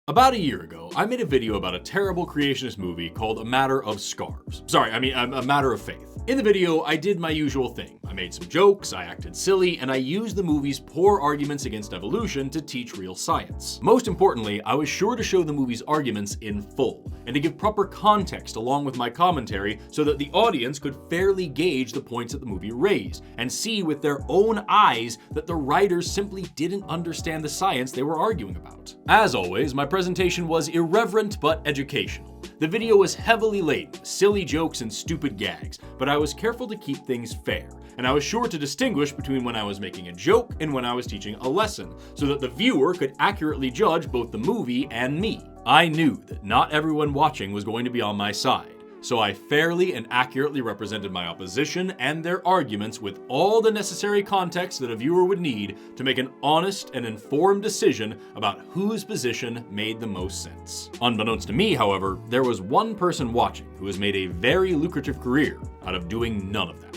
About a year ago, I made a video about a terrible creationist movie called A Matter of Scarves. A Matter of Faith. In the video, I did my usual thing. I made some jokes, I acted silly, and I used the movie's poor arguments against evolution to teach real science. Most importantly, I was sure to show the movie's arguments in full, and to give proper context along with my commentary so that the audience could fairly gauge the points that the movie raised, and see with their own eyes that the writers simply didn't understand the science they were arguing about. As always, my presentation was irreverent but educational. The video was heavily laden, silly jokes and stupid gags, but I was careful to keep things fair, and I was sure to distinguish between when I was making a joke and when I was teaching a lesson, so that the viewer could accurately judge both the movie and me. I knew that not everyone watching was going to be on my side, so I fairly and accurately represented my opposition and their arguments with all the necessary context that a viewer would need to make an honest and informed decision about whose position made the most sense. Unbeknownst to me, however, there was one person watching who has made a very lucrative career out of doing none of that.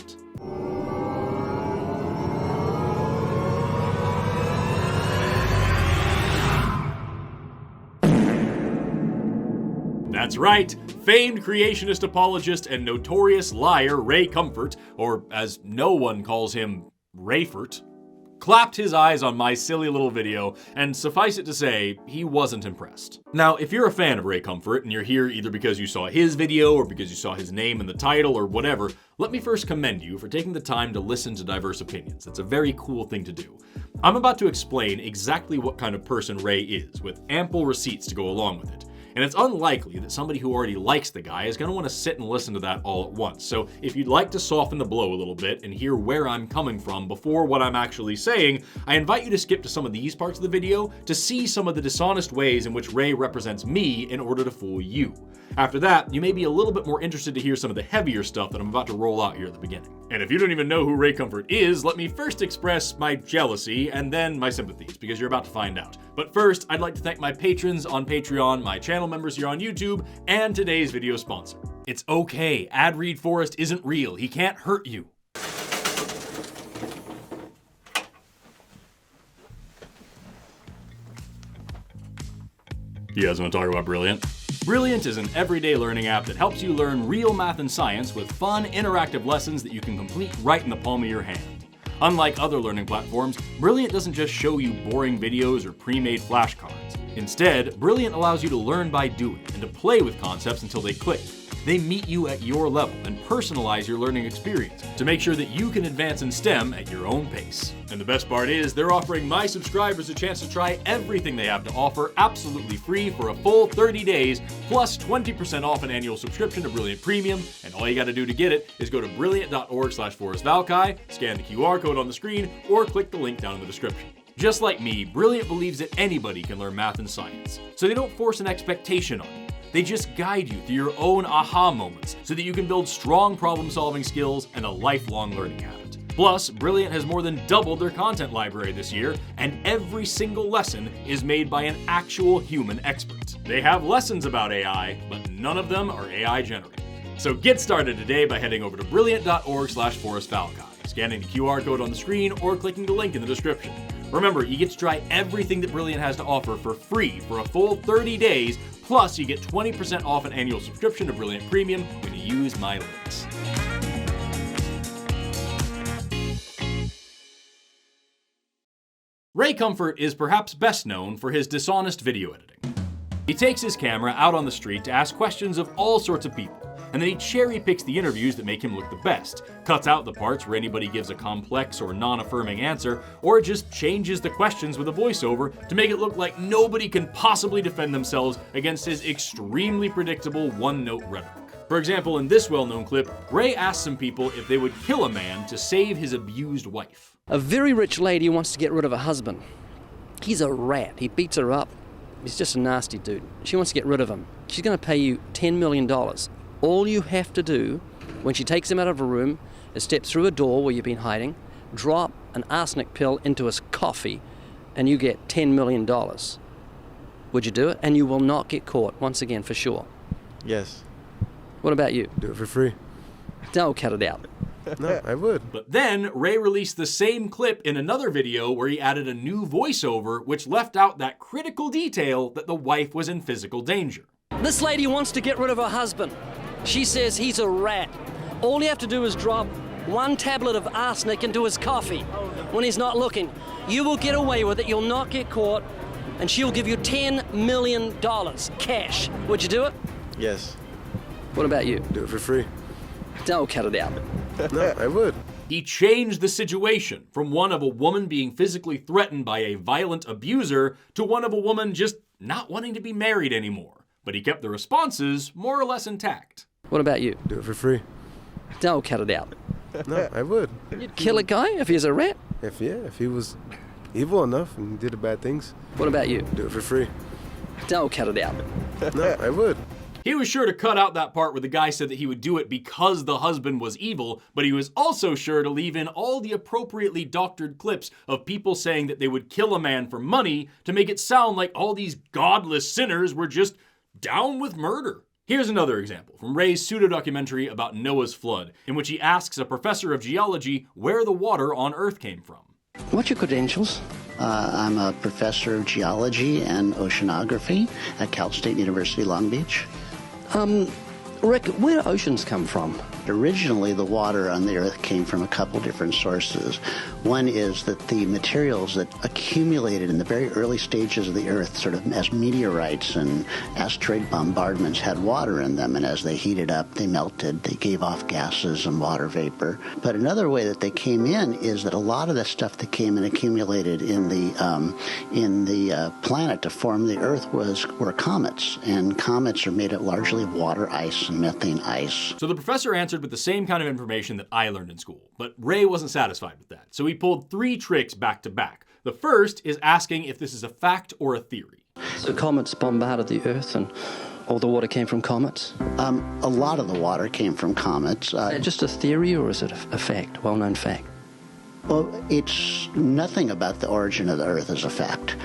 That's right, famed creationist apologist and notorious liar Ray Comfort, or as no one calls him, Rayfort, clapped his eyes on my silly little video, and suffice it to say, he wasn't impressed. Now, if you're a fan of Ray Comfort, and you're here either because you saw his video, or because you saw his name in the title, or whatever, let me first commend you for taking the time to listen to diverse opinions. It's a very cool thing to do. I'm about to explain exactly what kind of person Ray is, with ample receipts to go along with it. And it's unlikely that somebody who already likes the guy is going to want to sit and listen to that all at once. So if you'd like to soften the blow a little bit and hear where I'm coming from before what I'm actually saying, I invite you to skip to some of these parts of the video to see some of the dishonest ways in which Ray represents me in order to fool you. After that, you may be a little bit more interested to hear some of the heavier stuff that I'm about to roll out here at the beginning. And if you don't even know who Ray Comfort is, let me first express my jealousy and then my sympathies, because you're about to find out. But first, I'd like to thank my patrons on Patreon, my channel members here on YouTube, and today's video sponsor. It's okay, ad read Forrest isn't real, he can't hurt you. You guys want to talk about Brilliant? Brilliant is an everyday learning app that helps you learn real math and science with fun, interactive lessons that you can complete right in the palm of your hand. Unlike other learning platforms, Brilliant doesn't just show you boring videos or pre-made flashcards. Instead, Brilliant allows you to learn by doing and to play with concepts until they click. They meet you at your level and personalize your learning experience to make sure that you can advance in STEM at your own pace. And the best part is, they're offering my subscribers a chance to try everything they have to offer absolutely free for a full 30 days, plus 20% off an annual subscription to Brilliant Premium. And all you got to do to get it is go to brilliant.org/ForrestValkai, scan the QR code on the screen, or click the link down in the description. Just like me, Brilliant believes that anybody can learn math and science, so they don't force an expectation on you. They just guide you through your own aha moments so that you can build strong problem-solving skills and a lifelong learning habit. Plus, Brilliant has more than doubled their content library this year, and every single lesson is made by an actual human expert. They have lessons about AI, but none of them are AI generated. So get started today by heading over to brilliant.org/ForrestValkai, scanning the QR code on the screen, or clicking the link in the description. Remember, you get to try everything that Brilliant has to offer for free for a full 30 days, plus you get 20% off an annual subscription to Brilliant Premium when you use my links. Ray Comfort is perhaps best known for his dishonest video editing. He takes his camera out on the street to ask questions of all sorts of people, and then he cherry picks the interviews that make him look the best, cuts out the parts where anybody gives a complex or non-affirming answer, or just changes the questions with a voiceover to make it look like nobody can possibly defend themselves against his extremely predictable one-note rhetoric. For example, in this well-known clip, Ray asks some people if they would kill a man to save his abused wife. A very rich lady wants to get rid of her husband. He's a rat. He beats her up. He's just a nasty dude. She wants to get rid of him. She's going to pay you $10 million. All you have to do when she takes him out of a room is step through a door where you've been hiding, drop an arsenic pill into his coffee, and you get $10 million. Would you do it? And you will not get caught, once again, for sure. Yes. What about you? Do it for free. No, cut it out. No, I would. But then Ray released the same clip in another video where he added a new voiceover which left out that critical detail that the wife was in physical danger. This lady wants to get rid of her husband. She says he's a rat. All you have to do is drop 1 tablet of arsenic into his coffee when he's not looking. You will get away with it, you'll not get caught, and she'll give you $10 million cash. Would you do it? Yes. What about you? Do it for free. Don't cut it out. No, I would. He changed the situation from one of a woman being physically threatened by a violent abuser to one of a woman just not wanting to be married anymore. But he kept the responses more or less intact. What about you? Do it for free. Don't cut it out. No, I would. You'd kill a guy if he's a rat? If he was evil enough and did the bad things. What about you? Do it for free. Don't cut it out. No, I would. He was sure to cut out that part where the guy said that he would do it because the husband was evil, but he was also sure to leave in all the appropriately doctored clips of people saying that they would kill a man for money to make it sound like all these godless sinners were just down with murder. Here's another example from Ray's pseudo-documentary about Noah's flood, in which he asks a professor of geology where the water on Earth came from. What's your credentials? I'm a professor of geology and oceanography at Cal State University, Long Beach. Rick, where do oceans come from? Originally, the water on the Earth came from a couple different sources. One is that the materials that accumulated in the very early stages of the Earth, sort of as meteorites and asteroid bombardments, had water in them, and as they heated up, they melted, they gave off gases and water vapor. But another way that they came in is that a lot of the stuff that came and accumulated in the planet to form the Earth were comets, and comets are made up largely of water ice and methane ice. So the professor answered with the same kind of information that I learned in school, but Ray wasn't satisfied with that, so he pulled 3 tricks back to back. The first is asking if this is a fact or a theory. So comets bombarded the Earth and all the water came from comets? A lot of the water came from comets. Is that just a theory or is it a fact, well-known fact? Well, it's nothing about the origin of the Earth is a fact.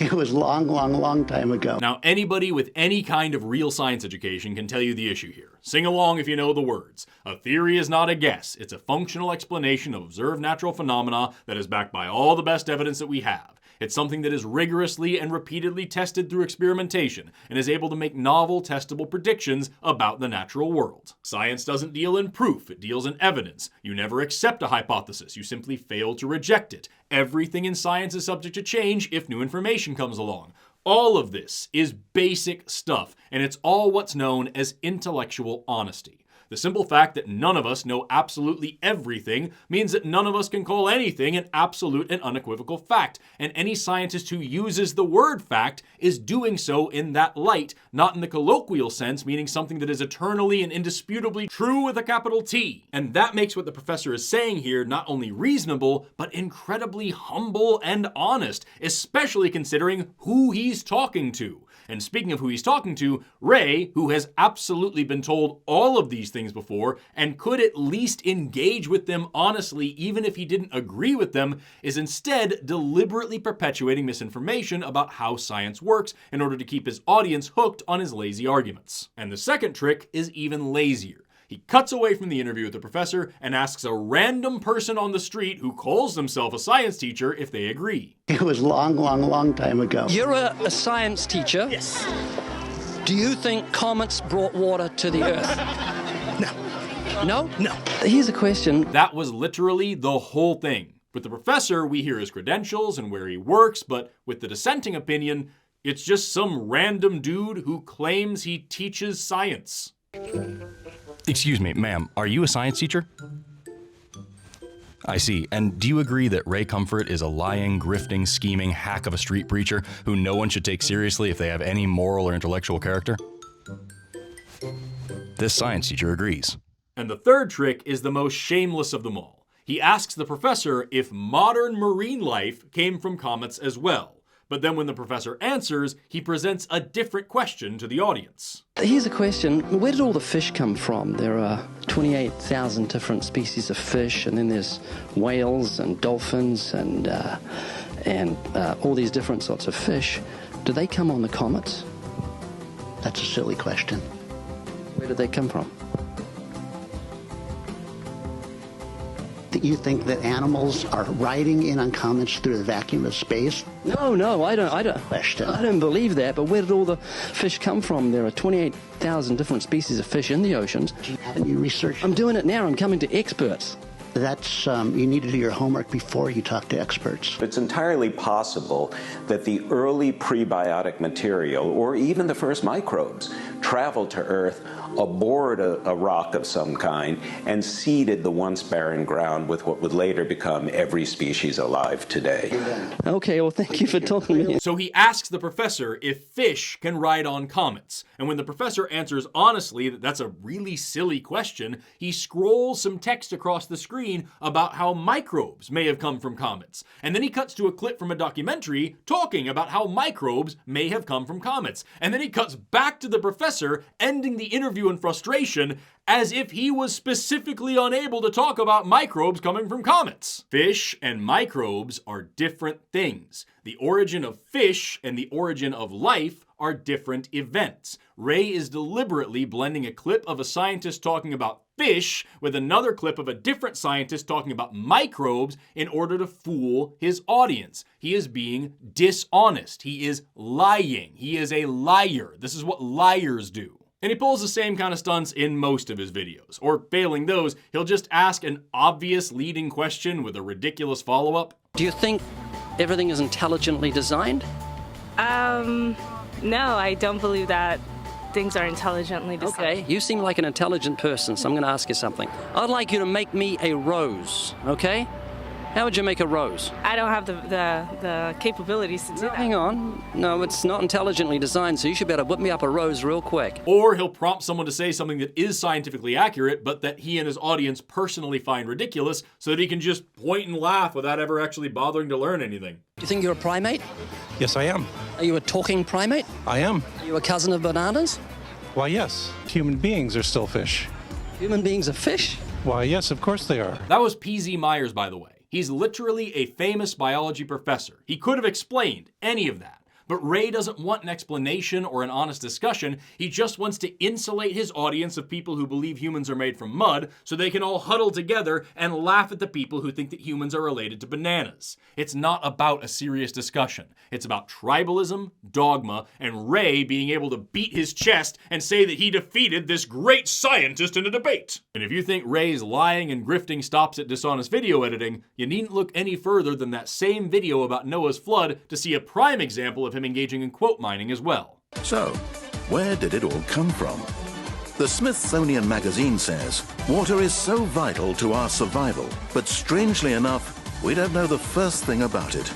It was long time ago. Now, anybody with any kind of real science education can tell you the issue here. Sing along if you know the words. A theory is not a guess. It's a functional explanation of observed natural phenomena that is backed by all the best evidence that we have. It's something that is rigorously and repeatedly tested through experimentation and is able to make novel, testable predictions about the natural world. Science doesn't deal in proof, it deals in evidence. You never accept a hypothesis, you simply fail to reject it. Everything in science is subject to change if new information comes along. All of this is basic stuff, and it's all what's known as intellectual honesty. The simple fact that none of us know absolutely everything means that none of us can call anything an absolute and unequivocal fact, and any scientist who uses the word fact is doing so in that light, not in the colloquial sense, meaning something that is eternally and indisputably true with a capital T. And that makes what the professor is saying here not only reasonable, but incredibly humble and honest, especially considering who he's talking to. And speaking of who he's talking to, Ray, who has absolutely been told all of these things before and could at least engage with them honestly even if he didn't agree with them, is instead deliberately perpetuating misinformation about how science works in order to keep his audience hooked on his lazy arguments. And the second trick is even lazier. He cuts away from the interview with the professor and asks a random person on the street who calls themselves a science teacher if they agree. It was long time ago. You're a science teacher. Yes. Do you think comets brought water to the Earth? No. No? No. Here's a question. That was literally the whole thing. With the professor, we hear his credentials and where he works, but with the dissenting opinion, it's just some random dude who claims he teaches science. Excuse me, ma'am, are you a science teacher? I see. And do you agree that Ray Comfort is a lying, grifting, scheming hack of a street preacher who no one should take seriously if they have any moral or intellectual character? This science teacher agrees. And the third trick is the most shameless of them all. He asks the professor if modern marine life came from comets as well. But then when the professor answers, he presents a different question to the audience. Here's a question. Where did all the fish come from? There are 28,000 different species of fish, and then there's whales and dolphins and all these different sorts of fish. Do they come on the comets? That's a silly question. Where did they come from? that you think that animals are riding in on comets through the vacuum of space? No, I don't. Question. I don't believe that. But where did all the fish come from? There are 28,000 different species of fish in the oceans. Haven't you researched? I'm doing it now. I'm coming to experts. That's you need to do your homework before you talk to experts. It's entirely possible that the early prebiotic material, or even the first microbes, traveled to Earth aboard a rock of some kind and seeded the once barren ground with what would later become every species alive today. Okay, well, thank you for talking to me. So he asks the professor if fish can ride on comets. And when the professor answers honestly that that's a really silly question, he scrolls some text across the screen about how microbes may have come from comets. And then he cuts to a clip from a documentary talking about how microbes may have come from comets. And then he cuts back to the professor, ending the interview in frustration, as if he was specifically unable to talk about microbes coming from comets. Fish and microbes are different things. The origin of fish and the origin of life are different events. Ray is deliberately blending a clip of a scientist talking about fish with another clip of a different scientist talking about microbes in order to fool his audience. He is being dishonest. He is lying. He is a liar. This is what liars do. And he pulls the same kind of stunts in most of his videos. Or failing those, he'll just ask an obvious leading question with a ridiculous follow-up. Do you think everything is intelligently designed? No, I don't believe that things are intelligently designed. Okay, you seem like an intelligent person, so I'm going to ask you something. I'd like you to make me a rose, okay? How would you make a rose? I don't have the capabilities to do that. Hang on. No, it's not intelligently designed, so you should be able to whip me up a rose real quick. Or he'll prompt someone to say something that is scientifically accurate, but that he and his audience personally find ridiculous, so that he can just point and laugh without ever actually bothering to learn anything. Do you think you're a primate? Yes, I am. Are you a talking primate? I am. Are you a cousin of bananas? Why, yes. Human beings are still fish. Human beings are fish? Why, yes, of course they are. That was P.Z. Myers, by the way. He's literally a famous biology professor. He could have explained any of that. But Ray doesn't want an explanation or an honest discussion. He just wants to insulate his audience of people who believe humans are made from mud so they can all huddle together and laugh at the people who think that humans are related to bananas. It's not about a serious discussion. It's about tribalism, dogma, and Ray being able to beat his chest and say that he defeated this great scientist in a debate. And if you think Ray's lying and grifting stops at dishonest video editing, you needn't look any further than that same video about Noah's flood to see a prime example of him engaging in quote mining as well. So, where did it all come from? The Smithsonian Magazine says water is so vital to our survival, but strangely enough, we don't know the first thing about it.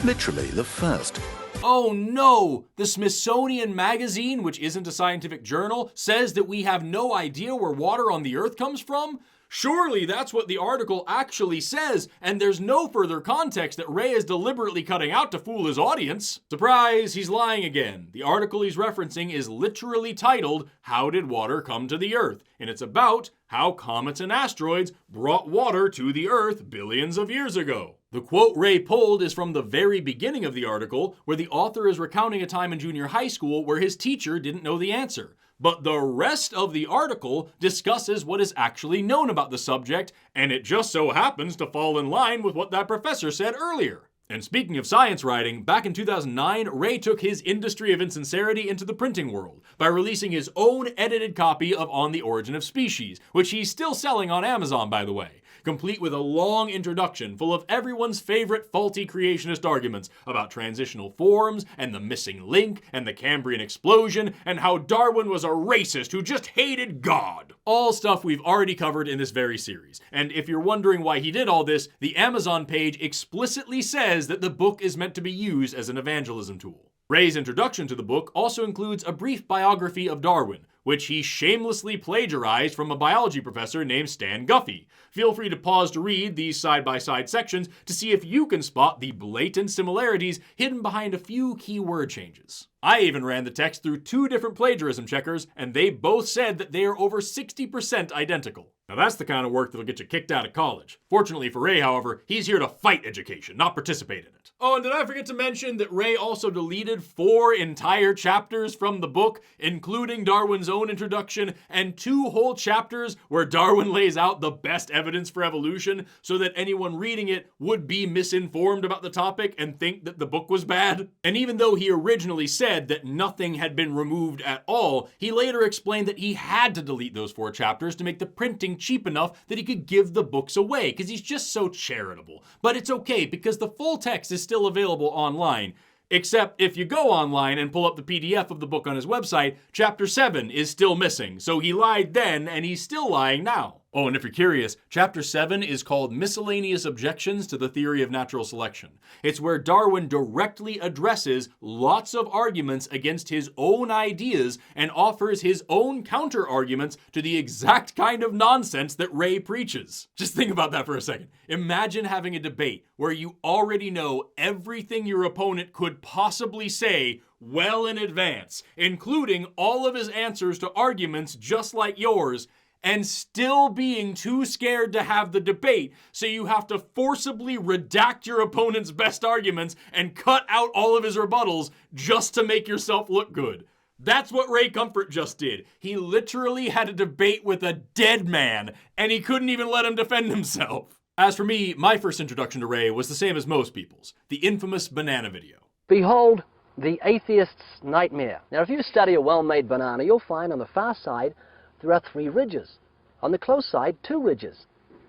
Literally the first. Oh no! The Smithsonian Magazine, which isn't a scientific journal, says that we have no idea where water on the Earth comes from? Surely that's what the article actually says, and there's no further context that Ray is deliberately cutting out to fool his audience. Surprise, he's lying again. The article he's referencing is literally titled, "How Did Water Come to the Earth?" And it's about how comets and asteroids brought water to the Earth billions of years ago. The quote Ray pulled is from the very beginning of the article, where the author is recounting a time in junior high school where his teacher didn't know the answer. But the rest of the article discusses what is actually known about the subject, and it just so happens to fall in line with what that professor said earlier. And speaking of science writing, back in 2009, Ray took his industry of insincerity into the printing world by releasing his own edited copy of On the Origin of Species, which he's still selling on Amazon, by the way, complete with a long introduction full of everyone's favorite faulty creationist arguments about transitional forms and the missing link and the Cambrian explosion and how Darwin was a racist who just hated God. All stuff we've already covered in this very series. And if you're wondering why he did all this, the Amazon page explicitly says that the book is meant to be used as an evangelism tool. Ray's introduction to the book also includes a brief biography of Darwin, which he shamelessly plagiarized from a biology professor named Stan Guffey. Feel free to pause to read these side-by-side sections to see if you can spot the blatant similarities hidden behind a few key word changes. I even ran the text through 2 different plagiarism checkers, and they both said that they are over 60% identical. Now that's the kind of work that'll get you kicked out of college. Fortunately for Ray, however, he's here to fight education, not participate in it. Oh, and did I forget to mention that Ray also deleted 4 entire chapters from the book, including Darwin's own introduction, and 2 whole chapters where Darwin lays out the best evidence for evolution, so that anyone reading it would be misinformed about the topic and think that the book was bad. And even though he originally said that nothing had been removed at all, he later explained that he had to delete those 4 chapters to make the printing cheap enough that he could give the books away, because he's just so charitable. But it's okay, because the full text is still available online. Except if you go online and pull up the PDF of the book on his website, Chapter 7 is still missing. So he lied then, and he's still lying now. Oh, and if you're curious, Chapter 7 is called Miscellaneous Objections to the Theory of Natural Selection. It's where Darwin directly addresses lots of arguments against his own ideas and offers his own counter-arguments to the exact kind of nonsense that Ray preaches. Just think about that for a second. Imagine having a debate where you already know everything your opponent could possibly say well in advance, including all of his answers to arguments just like yours, and still being too scared to have the debate, so you have to forcibly redact your opponent's best arguments and cut out all of his rebuttals just to make yourself look good. That's what Ray Comfort just did. He literally had a debate with a dead man, and he couldn't even let him defend himself. As for me, my first introduction to Ray was the same as most people's, the infamous banana video. Behold the atheist's nightmare. Now, if you study a well-made banana, you'll find on the far side there are 3 ridges. On the close side, 2 ridges.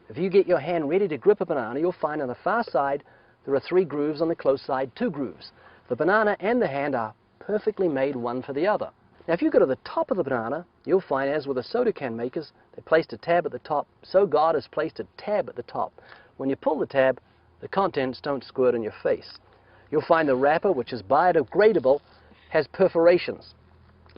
If you get your hand ready to grip a banana, you'll find on the far side there are 3 grooves, on the close side 2 grooves. The banana and the hand are perfectly made one for the other. Now if you go to the top of the banana, you'll find, as with the soda can makers, they placed a tab at the top, so God has placed a tab at the top. When you pull the tab, the contents don't squirt in your face. You'll find the wrapper, which is biodegradable, has perforations.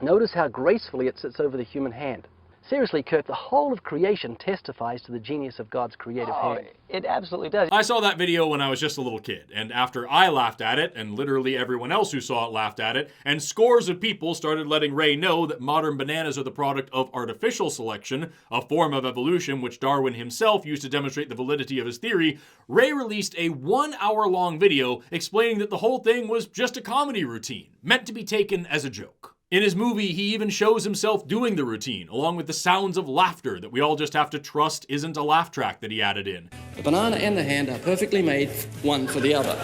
Notice how gracefully it sits over the human hand. Seriously, Kirk, the whole of creation testifies to the genius of God's creative hand. It absolutely does. I saw that video when I was just a little kid, and after I laughed at it, and literally everyone else who saw it laughed at it, and scores of people started letting Ray know that modern bananas are the product of artificial selection, a form of evolution which Darwin himself used to demonstrate the validity of his theory, Ray released a 1-hour-long video explaining that the whole thing was just a comedy routine, meant to be taken as a joke. In his movie, he even shows himself doing the routine, along with the sounds of laughter that we all just have to trust isn't a laugh track that he added in. The banana and the hand are perfectly made one for the other.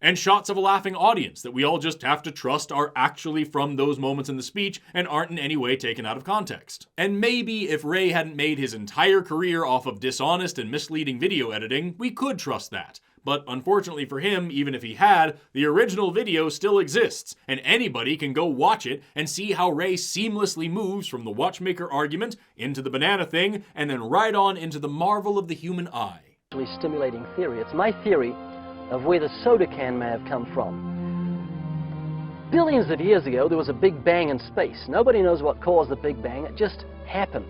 And shots of a laughing audience that we all just have to trust are actually from those moments in the speech and aren't in any way taken out of context. And maybe if Ray hadn't made his entire career off of dishonest and misleading video editing, we could trust that. But unfortunately for him, even if he had, the original video still exists, and anybody can go watch it and see how Ray seamlessly moves from the watchmaker argument into the banana thing, and then right on into the marvel of the human eye. Stimulating theory. It's my theory of where the soda can may have come from. Billions of years ago, there was a big bang in space. Nobody knows what caused the big bang. It just happened.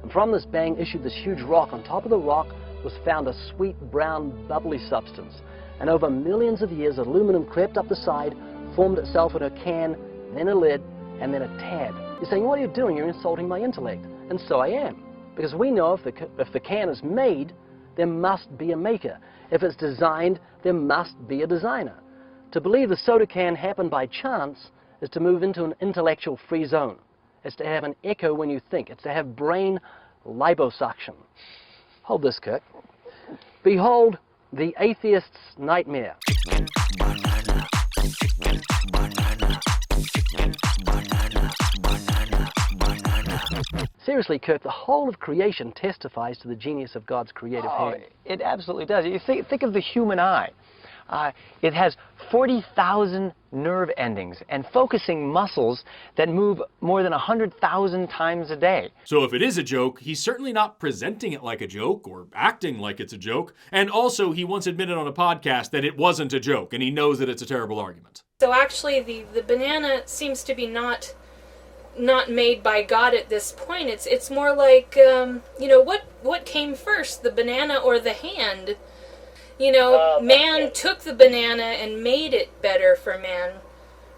And from this bang issued this huge rock. On top of the rock was found a sweet, brown, bubbly substance. And over millions of years, aluminum crept up the side, formed itself in a can, then a lid, and then a tab. You're saying, what are you doing? You're insulting my intellect. And so I am. Because we know if the can is made, there must be a maker. If it's designed, there must be a designer. To believe the soda can happened by chance is to move into an intellectual free zone. It's to have an echo when you think. It's to have brain liposuction. Hold this, Kirk. Behold the atheist's nightmare. Seriously, Kirk, the whole of creation testifies to the genius of God's creative hand. It absolutely does. You think of the human eye. It has 40,000 nerve endings and focusing muscles that move more than 100,000 times a day. So if it is a joke, he's certainly not presenting it like a joke or acting like it's a joke. And also, he once admitted on a podcast that it wasn't a joke, and he knows that it's a terrible argument. So actually, the banana seems to be not made by God at this point. It's more like, what came first, the banana or the hand? Man took the banana and made it better for man.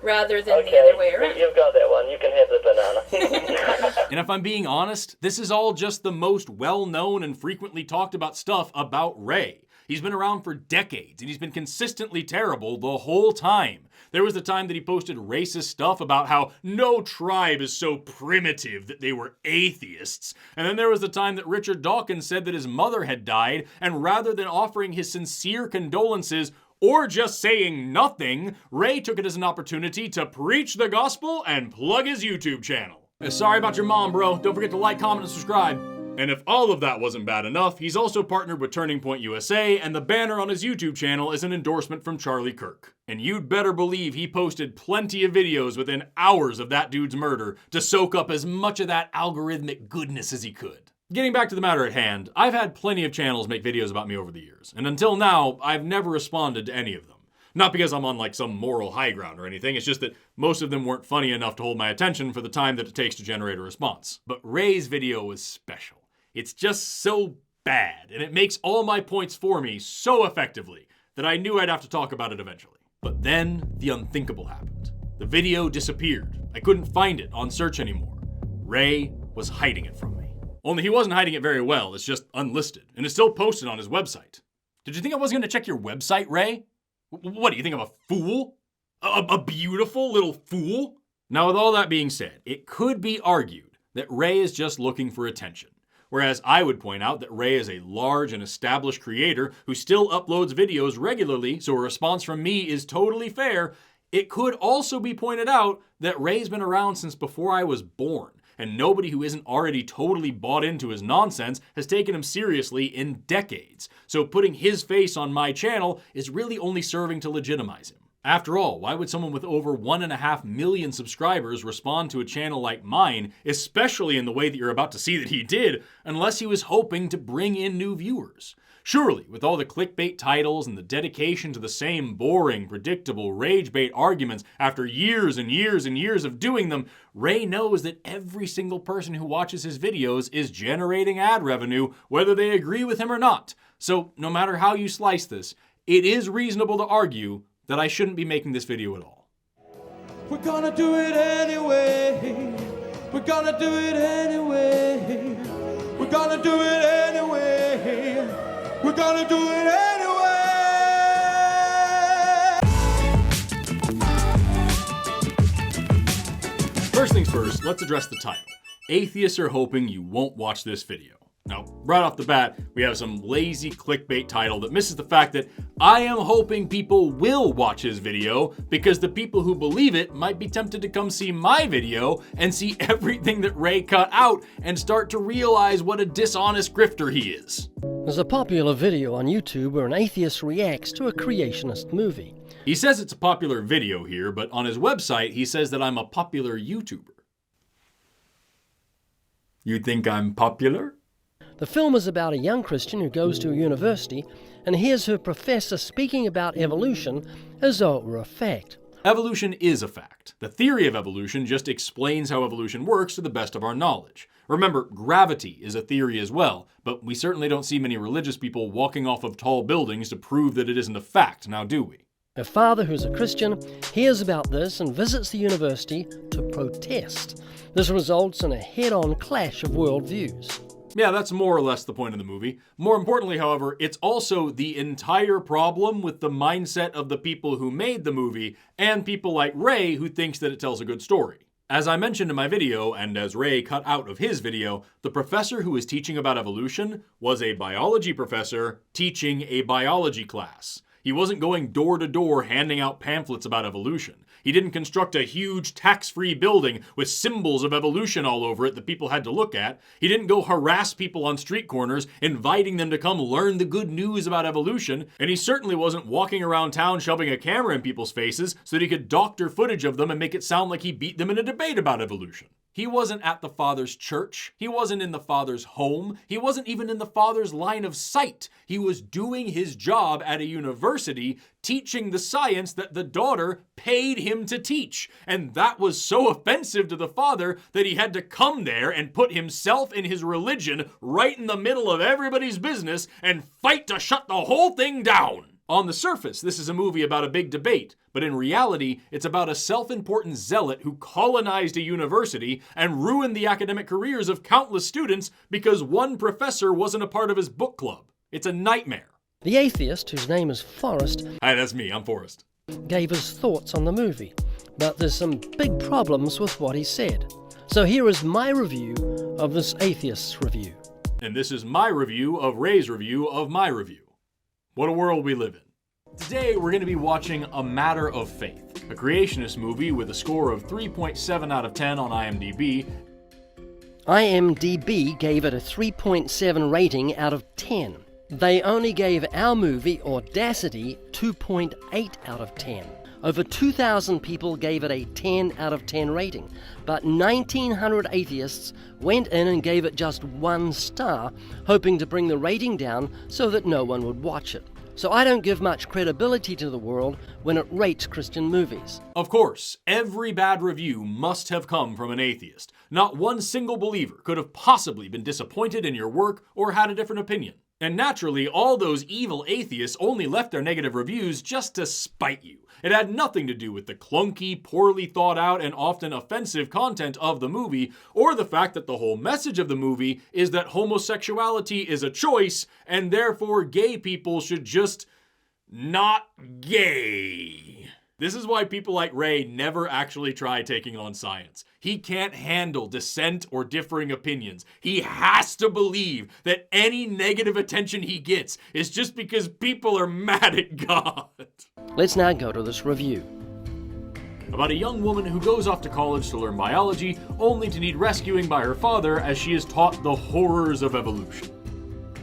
rather than the other way around. You've got that one. You can have the banana. And if I'm being honest, this is all just the most well-known and frequently talked about stuff about Ray. He's been around for decades, and he's been consistently terrible the whole time. There was the time that he posted racist stuff about how no tribe is so primitive that they were atheists. And then there was the time that Richard Dawkins said that his mother had died, and rather than offering his sincere condolences or just saying nothing, Ray took it as an opportunity to preach the gospel and plug his YouTube channel. Sorry about your mom, bro. Don't forget to like, comment, and subscribe. And if all of that wasn't bad enough, he's also partnered with Turning Point USA, and the banner on his YouTube channel is an endorsement from Charlie Kirk. And you'd better believe he posted plenty of videos within hours of that dude's murder to soak up as much of that algorithmic goodness as he could. Getting back to the matter at hand, I've had plenty of channels make videos about me over the years, and until now, I've never responded to any of them. Not because I'm on like some moral high ground or anything, it's just that most of them weren't funny enough to hold my attention for the time that it takes to generate a response. But Ray's video was special. It's just so bad, and it makes all my points for me so effectively that I knew I'd have to talk about it eventually. But then the unthinkable happened. The video disappeared. I couldn't find it on search anymore. Ray was hiding it from me. Only he wasn't hiding it very well, it's just unlisted, and it's still posted on his website. Did you think I wasn't going to check your website, Ray? What, do you think I'm a fool? A beautiful little fool? Now, with all that being said, it could be argued that Ray is just looking for attention. Whereas I would point out that Ray is a large and established creator who still uploads videos regularly, so a response from me is totally fair. It could also be pointed out that Ray's been around since before I was born, and nobody who isn't already totally bought into his nonsense has taken him seriously in decades. So putting his face on my channel is really only serving to legitimize him. After all, why would someone with over 1.5 million subscribers respond to a channel like mine, especially in the way that you're about to see that he did, unless he was hoping to bring in new viewers? Surely, with all the clickbait titles and the dedication to the same boring, predictable, rage-bait arguments after years and years and years of doing them, Ray knows that every single person who watches his videos is generating ad revenue, whether they agree with him or not. So, no matter how you slice this, it is reasonable to argue that I shouldn't be making this video at all. We're gonna do it anyway. We're gonna do it anyway. We're gonna do it anyway. We're gonna do it anyway. First things first, let's address the title. Atheists are hoping you won't watch this video. Now, right off the bat, we have some lazy clickbait title that misses the fact that I am hoping people will watch his video because the people who believe it might be tempted to come see my video and see everything that Ray cut out and start to realize what a dishonest grifter he is. There's a popular video on YouTube where an atheist reacts to a creationist movie. He says it's a popular video here, but on his website, he says that I'm a popular YouTuber. You think I'm popular? The film is about a young Christian who goes to a university and hears her professor speaking about evolution as though it were a fact. Evolution is a fact. The theory of evolution just explains how evolution works to the best of our knowledge. Remember, gravity is a theory as well, but we certainly don't see many religious people walking off of tall buildings to prove that it isn't a fact, now do we? Her father, who's a Christian, hears about this and visits the university to protest. This results in a head-on clash of worldviews. Yeah, that's more or less the point of the movie. More importantly, however, it's also the entire problem with the mindset of the people who made the movie and people like Ray who thinks that it tells a good story. As I mentioned in my video, and as Ray cut out of his video, the professor who was teaching about evolution was a biology professor teaching a biology class. He wasn't going door to door handing out pamphlets about evolution. He didn't construct a huge tax-free building with symbols of evolution all over it that people had to look at. He didn't go harass people on street corners, inviting them to come learn the good news about evolution. And he certainly wasn't walking around town shoving a camera in people's faces so that he could doctor footage of them and make it sound like he beat them in a debate about evolution. He wasn't at the Father's church. He wasn't in the Father's home. He wasn't even in the Father's line of sight. He was doing his job at a university, teaching the science that the daughter paid him to teach. And that was so offensive to the Father that he had to come there and put himself and his religion right in the middle of everybody's business and fight to shut the whole thing down. On the surface, this is a movie about a big debate, but in reality, it's about a self-important zealot who colonized a university and ruined the academic careers of countless students because one professor wasn't a part of his book club. It's a nightmare. The atheist, whose name is Forrest, Hi, that's me, I'm Forrest, gave his thoughts on the movie, but there's some big problems with what he said. So here is my review of this atheist's review. and this is my review of Ray's review of my review. What a world we live in. Today, we're going to be watching A Matter of Faith, a creationist movie with a score of 3.7 out of 10 on IMDb. IMDb gave it a 3.7 rating out of 10. They only gave our movie, Audacity, 2.8 out of 10. Over 2,000 people gave it a 10 out of 10 rating, but 1,900 atheists went in and gave it just 1 star, hoping to bring the rating down so that no one would watch it. So I don't give much credibility to the world when it rates Christian movies. Of course, every bad review must have come from an atheist. Not one single believer could have possibly been disappointed in your work or had a different opinion. And naturally, all those evil atheists only left their negative reviews just to spite you. It had nothing to do with the clunky, poorly thought out, and often offensive content of the movie, or the fact that the whole message of the movie is that homosexuality is a choice, and therefore gay people should just not gay. This is why people like Ray never actually try taking on science. He can't handle dissent or differing opinions. He has to believe that any negative attention he gets is just because people are mad at God. Let's now go to this review. About a young woman who goes off to college to learn biology, only to need rescuing by her father as she is taught the horrors of evolution.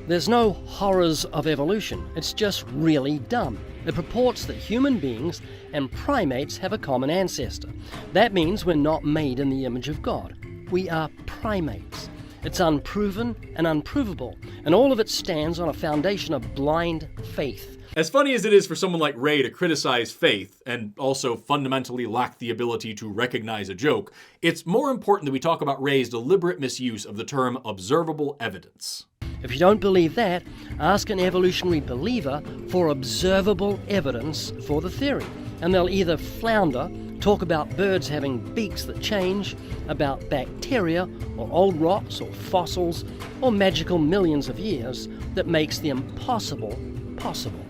There's no horrors of evolution, it's just really dumb. It purports that human beings and primates have a common ancestor. That means we're not made in the image of God. We are primates. It's unproven and unprovable, and all of it stands on a foundation of blind faith. As funny as it is for someone like Ray to criticize faith, and also fundamentally lack the ability to recognize a joke, it's more important that we talk about Ray's deliberate misuse of the term observable evidence. If you don't believe that, ask an evolutionary believer for observable evidence for the theory, and they'll either flounder, talk about birds having beaks that change, about bacteria, or old rocks, or fossils, or magical millions of years that makes the impossible possible.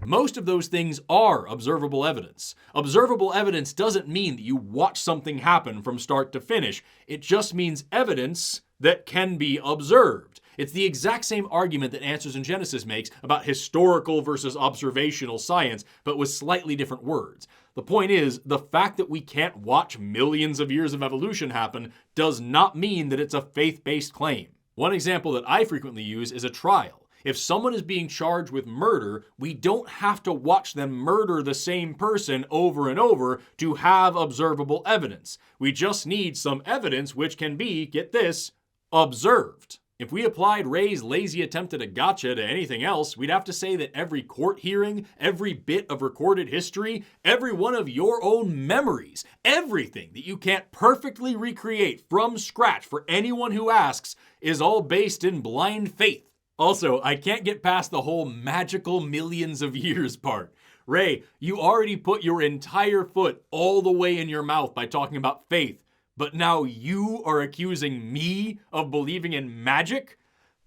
Most of those things are observable evidence. Observable evidence doesn't mean that you watch something happen from start to finish. It just means evidence that can be observed. It's the exact same argument that Answers in Genesis makes about historical versus observational science, but with slightly different words. The point is, the fact that we can't watch millions of years of evolution happen does not mean that it's a faith-based claim. One example that I frequently use is a trial. If someone is being charged with murder, we don't have to watch them murder the same person over and over to have observable evidence. We just need some evidence which can be, get this, observed. If we applied Ray's lazy attempt at a gotcha to anything else, we'd have to say that every court hearing, every bit of recorded history, every one of your own memories, everything that you can't perfectly recreate from scratch for anyone who asks, is all based in blind faith. Also, I can't get past the whole magical millions of years part. Ray, you already put your entire foot all the way in your mouth by talking about faith. But now you are accusing me of believing in magic?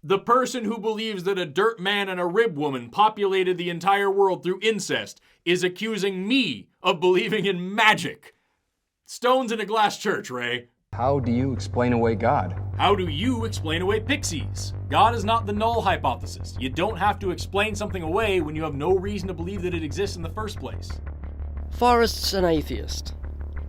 The person who believes that a dirt man and a rib woman populated the entire world through incest is accusing me of believing in magic. Stones in a glass church, Ray. How do you explain away God? How do you explain away pixies? God is not the null hypothesis. You don't have to explain something away when you have no reason to believe that it exists in the first place. Forrest's an atheist.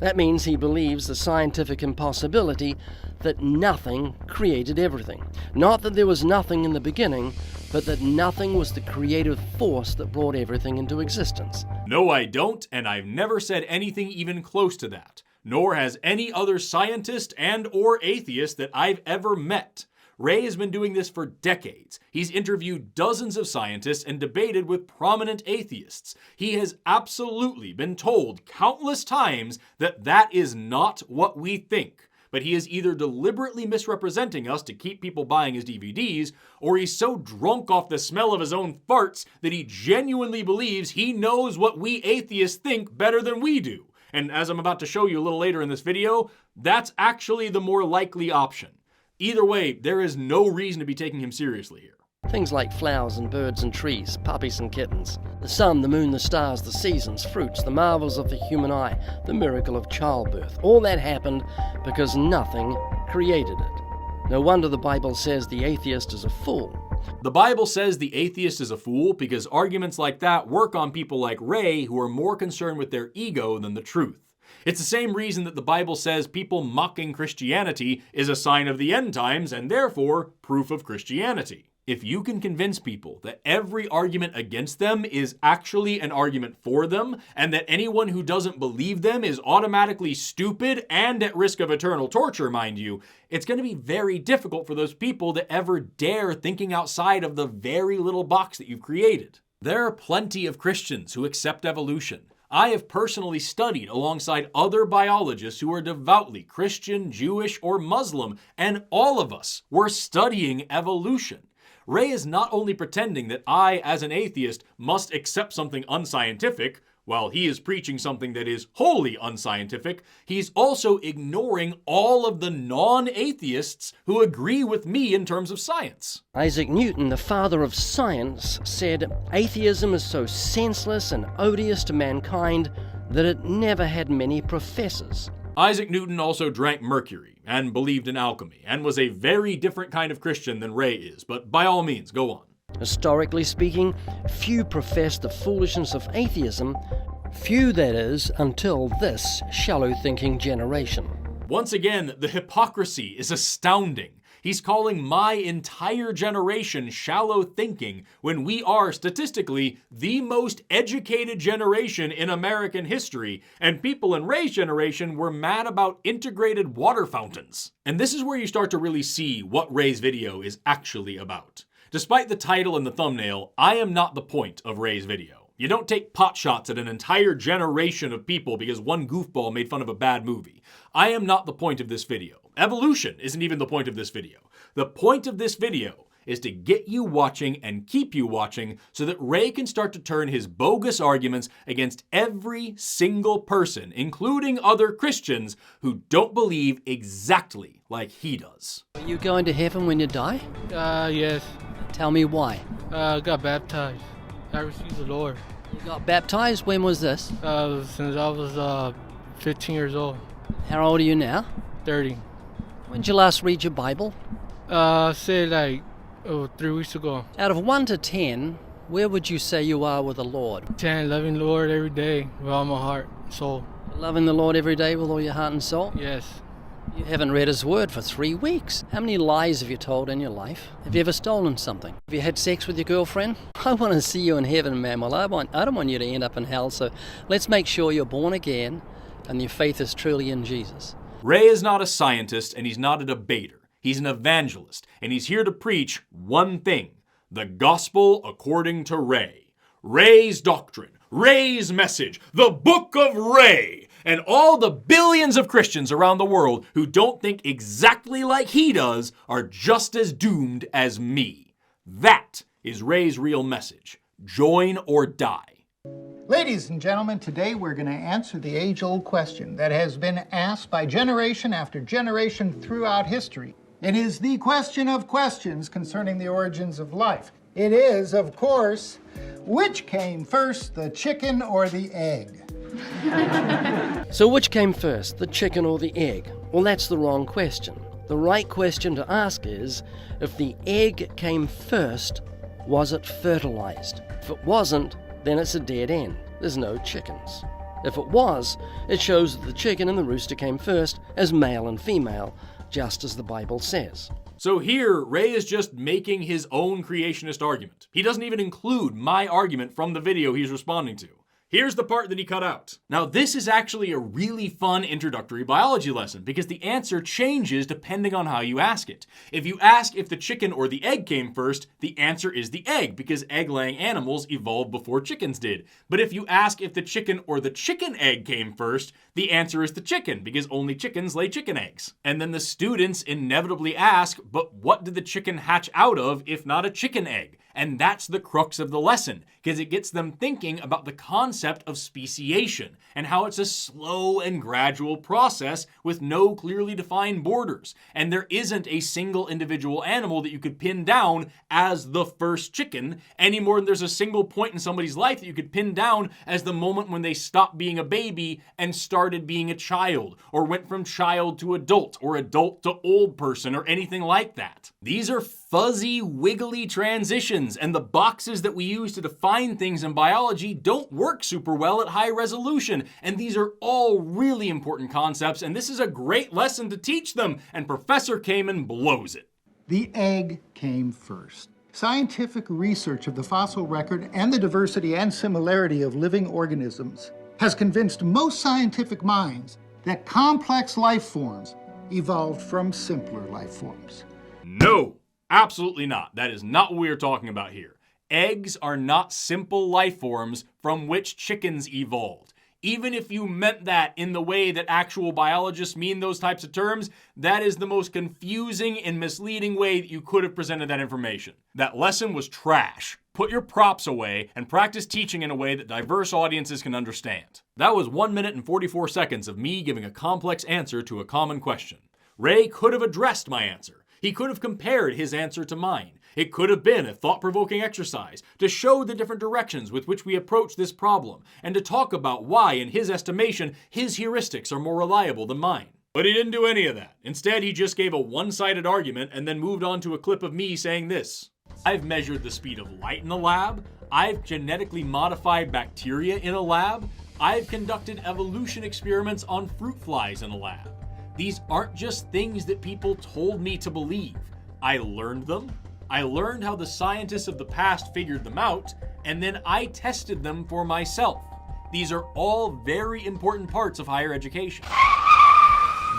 That means he believes the scientific impossibility that nothing created everything. Not that there was nothing in the beginning, but that nothing was the creative force that brought everything into existence. No, I don't, and I've never said anything even close to that. Nor has any other scientist and or atheist that I've ever met. Ray has been doing this for decades. He's interviewed dozens of scientists and debated with prominent atheists. He has absolutely been told countless times that that is not what we think. but he is either deliberately misrepresenting us to keep people buying his DVDs, or he's so drunk off the smell of his own farts that he genuinely believes he knows what we atheists think better than we do. And as I'm about to show you a little later in this video, that's actually the more likely option. Either way, there is no reason to be taking him seriously here. Things like flowers and birds and trees, puppies and kittens, the sun, the moon, the stars, the seasons, fruits, the marvels of the human eye, the miracle of childbirth. All that happened because nothing created it. No wonder the Bible says the atheist is a fool. The Bible says the atheist is a fool because arguments like that work on people like Ray who are more concerned with their ego than the truth. It's the same reason that the Bible says people mocking Christianity is a sign of the end times and therefore proof of Christianity. If you can convince people that every argument against them is actually an argument for them, and that anyone who doesn't believe them is automatically stupid and at risk of eternal torture, mind you, it's going to be very difficult for those people to ever dare thinking outside of the very little box that you've created. There are plenty of Christians who accept evolution. I have personally studied alongside other biologists who are devoutly Christian, Jewish, or Muslim, and all of us were studying evolution. Ray is not only pretending that I, as an atheist, must accept something unscientific, while he is preaching something that is wholly unscientific, he's also ignoring all of the non-atheists who agree with me in terms of science. Isaac Newton, the father of science, said atheism is so senseless and odious to mankind that it never had many professors. Isaac Newton also drank mercury and believed in alchemy and was a very different kind of Christian than Ray is, but by all means, go on. Historically speaking, few profess the foolishness of atheism, few that is, until this shallow-thinking generation. Once again, the hypocrisy is astounding. He's calling my entire generation shallow thinking when we are, statistically, the most educated generation in American history, and people in Ray's generation were mad about integrated water fountains. And this is where you start to really see what Ray's video is actually about. Despite the title and the thumbnail, I am not the point of Ray's video. You don't take potshots at an entire generation of people because one goofball made fun of a bad movie. I am not the point of this video. Evolution isn't even the point of this video. The point of this video is to get you watching and keep you watching so that Ray can start to turn his bogus arguments against every single person, including other Christians who don't believe exactly like he does. Are you going to heaven when you die? Yes. Tell me why. I got baptized. I received the Lord. You got baptized? When was this? Since I was 15 years old. How old are you now? 30. When did you last read your Bible? Say like 3 weeks ago. Out of 1 to 10, where would you say you are with the Lord? 10, loving the Lord every day with all my heart and soul. Loving the Lord every day with all your heart and soul? Yes. You haven't read his word for 3 weeks. How many lies have you told in your life? Have you ever stolen something? Have you had sex with your girlfriend? I want to see you in heaven, man. Well, I don't want you to end up in hell, so let's make sure you're born again and your faith is truly in Jesus. Ray is not a scientist and he's not a debater. He's an evangelist, and he's here to preach one thing: the gospel according to Ray. Ray's doctrine, Ray's message, the book of Ray, and all the billions of Christians around the world who don't think exactly like he does are just as doomed as me. That is Ray's real message. Join or die. Ladies and gentlemen, today we're going to answer the age-old question that has been asked by generation after generation throughout history. It is the question of questions concerning the origins of life. It is, of course, which came first, the chicken or the egg? So which came first, the chicken or the egg? Well, that's the wrong question. The right question to ask is, if the egg came first, was it fertilized? If it wasn't, then it's a dead end. There's no chickens. If it was, it shows that the chicken and the rooster came first as male and female, just as the Bible says. So here, Ray is just making his own creationist argument. He doesn't even include my argument from the video he's responding to. Here's the part that he cut out. Now, this is actually a really fun introductory biology lesson because the answer changes depending on how you ask it. If you ask if the chicken or the egg came first, the answer is the egg because egg-laying animals evolved before chickens did. But if you ask if the chicken or the chicken egg came first, the answer is the chicken because only chickens lay chicken eggs. And then the students inevitably ask, but what did the chicken hatch out of if not a chicken egg? And that's the crux of the lesson, because it gets them thinking about the concept of speciation and how it's a slow and gradual process with no clearly defined borders. And there isn't a single individual animal that you could pin down as the first chicken any more than there's a single point in somebody's life that you could pin down as the moment when they stopped being a baby and started being a child, or went from child to adult, or adult to old person, or anything like that. These are fuzzy, wiggly transitions, and the boxes that we use to define things in biology don't work super well at high resolution. And these are all really important concepts, and this is a great lesson to teach them, and Professor Kamen blows it. The egg came first. Scientific research of the fossil record and the diversity and similarity of living organisms has convinced most scientific minds that complex life forms evolved from simpler life forms. No, absolutely not. That is not what we are talking about here. Eggs are not simple life forms from which chickens evolved. Even if you meant that in the way that actual biologists mean those types of terms, that is the most confusing and misleading way that you could have presented that information. That lesson was trash. Put your props away and practice teaching in a way that diverse audiences can understand. That was 1 minute and 44 seconds of me giving a complex answer to a common question. Ray could have addressed my answer. He could have compared his answer to mine. It could have been a thought-provoking exercise to show the different directions with which we approach this problem and to talk about why, in his estimation, his heuristics are more reliable than mine. But he didn't do any of that. Instead, he just gave a one-sided argument and then moved on to a clip of me saying this. I've measured the speed of light in the lab. I've genetically modified bacteria in a lab. I've conducted evolution experiments on fruit flies in a lab. These aren't just things that people told me to believe. I learned them. I learned how the scientists of the past figured them out, and then I tested them for myself. These are all very important parts of higher education.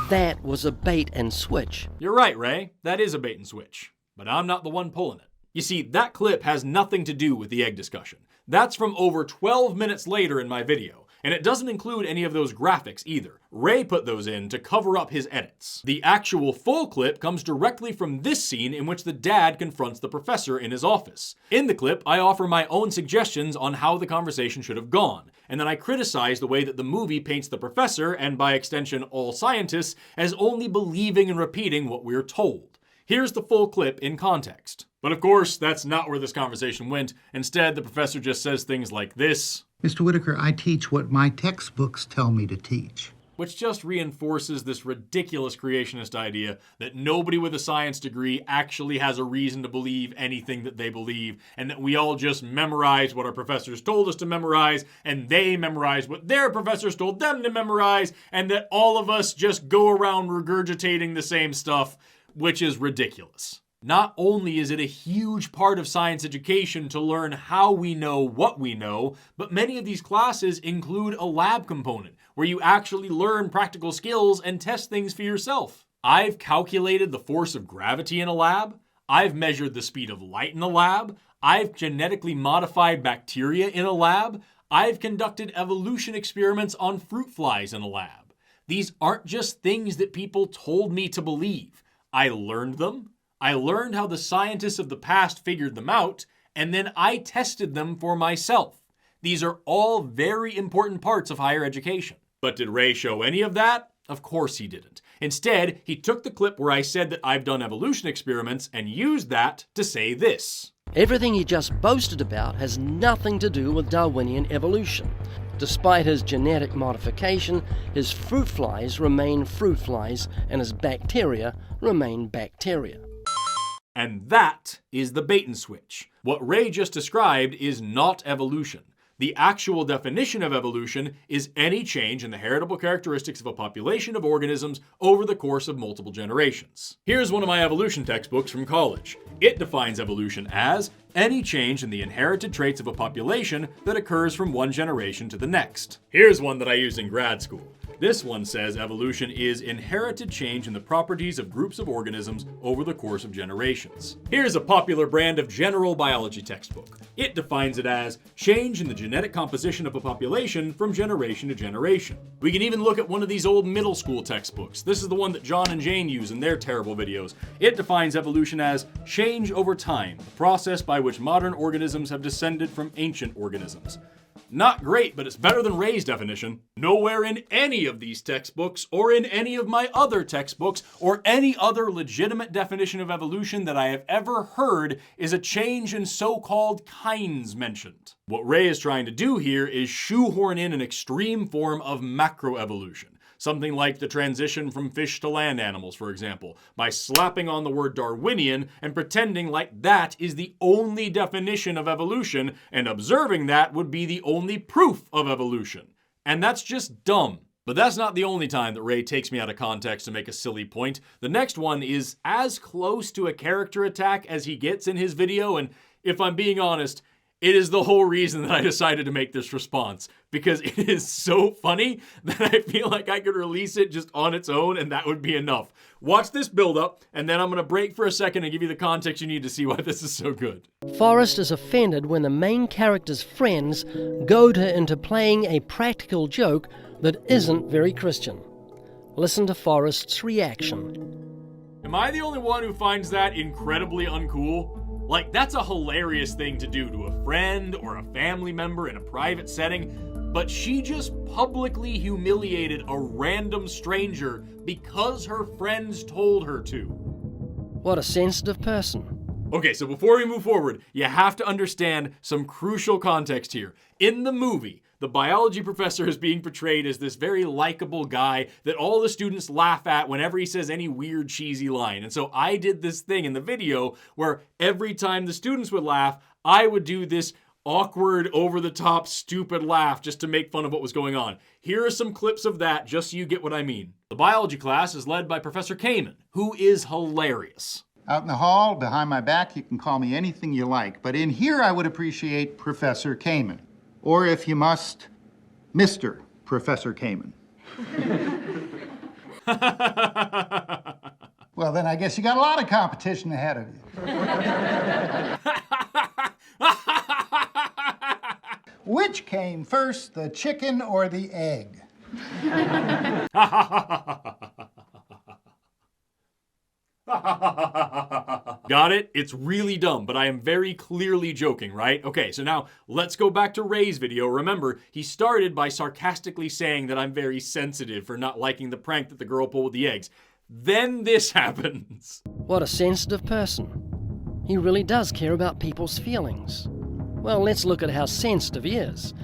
That was a bait and switch. You're right, Ray. That is a bait and switch. But I'm not the one pulling it. You see, that clip has nothing to do with the egg discussion. That's from over 12 minutes later in my video. And it doesn't include any of those graphics either. Ray put those in to cover up his edits. The actual full clip comes directly from this scene in which the dad confronts the professor in his office. In the clip, I offer my own suggestions on how the conversation should have gone, and then I criticize the way that the movie paints the professor, and by extension all scientists, as only believing and repeating what we're told. Here's the full clip in context. But of course, that's not where this conversation went. Instead, the professor just says things like this. Mr. Whitaker, I teach what my textbooks tell me to teach. Which just reinforces this ridiculous creationist idea that nobody with a science degree actually has a reason to believe anything that they believe, and that we all just memorize what our professors told us to memorize, and they memorize what their professors told them to memorize, and that all of us just go around regurgitating the same stuff, which is ridiculous. Not only is it a huge part of science education to learn how we know what we know, but many of these classes include a lab component where you actually learn practical skills and test things for yourself. I've calculated the force of gravity in a lab. I've measured the speed of light in a lab. I've genetically modified bacteria in a lab. I've conducted evolution experiments on fruit flies in a lab. These aren't just things that people told me to believe. I learned them. I learned how the scientists of the past figured them out, and then I tested them for myself. These are all very important parts of higher education. But did Ray show any of that? Of course he didn't. Instead, he took the clip where I said that I've done evolution experiments and used that to say this. Everything he just boasted about has nothing to do with Darwinian evolution. Despite his genetic modification, his fruit flies remain fruit flies, and his bacteria remain bacteria. And that is the bait and switch. What Ray just described is not evolution. The actual definition of evolution is any change in the heritable characteristics of a population of organisms over the course of multiple generations. Here's one of my evolution textbooks from college. It defines evolution as any change in the inherited traits of a population that occurs from one generation to the next. Here's one that I used in grad school. This one says evolution is inherited change in the properties of groups of organisms over the course of generations. Here's a popular brand of general biology textbook. It defines it as change in the genetic composition of a population from generation to generation. We can even look at one of these old middle school textbooks. This is the one that John and Jane use in their terrible videos. It defines evolution as change over time, the process by which modern organisms have descended from ancient organisms. Not great, but it's better than Ray's definition. Nowhere in any of these textbooks, or in any of my other textbooks, or any other legitimate definition of evolution that I have ever heard is a change in so-called kinds mentioned. What Ray is trying to do here is shoehorn in an extreme form of macroevolution. Something like the transition from fish to land animals, for example, by slapping on the word Darwinian and pretending like that is the only definition of evolution, and observing that would be the only proof of evolution. And that's just dumb. But that's not the only time that Ray takes me out of context to make a silly point. The next one is as close to a character attack as he gets in his video, and if I'm being honest, it is the whole reason that I decided to make this response, because it is so funny that I feel like I could release it just on its own and that would be enough. Watch this build up, and then I'm going to break for a second and give you the context you need to see why this is so good. Forrest is offended when the main character's friends goad her into playing a practical joke that isn't very Christian. Listen to Forrest's reaction. Am I the only one who finds that incredibly uncool? Like, that's a hilarious thing to do to a friend or a family member in a private setting, but she just publicly humiliated a random stranger because her friends told her to. What a sensitive person. Okay, so before we move forward, you have to understand some crucial context here. In the movie, the biology professor is being portrayed as this very likable guy that all the students laugh at whenever he says any weird, cheesy line. And so I did this thing in the video where every time the students would laugh, I would do this awkward, over-the-top, stupid laugh just to make fun of what was going on. Here are some clips of that just so you get what I mean. The biology class is led by Professor Kamen, who is hilarious. Out in the hall, behind my back, you can call me anything you like. But in here, I would appreciate Professor Kamen. Or if you must, Mr. Professor Kamen. Well, then I guess you got a lot of competition ahead of you. Which came first, the chicken or the egg? Got it? It's really dumb, but I am very clearly joking, right? Okay, so now let's go back to Ray's video. Remember, he started by sarcastically saying that I'm very sensitive for not liking the prank that the girl pulled with the eggs. Then this happens. What a sensitive person. He really does care about people's feelings. Well, let's look at how sensitive he is.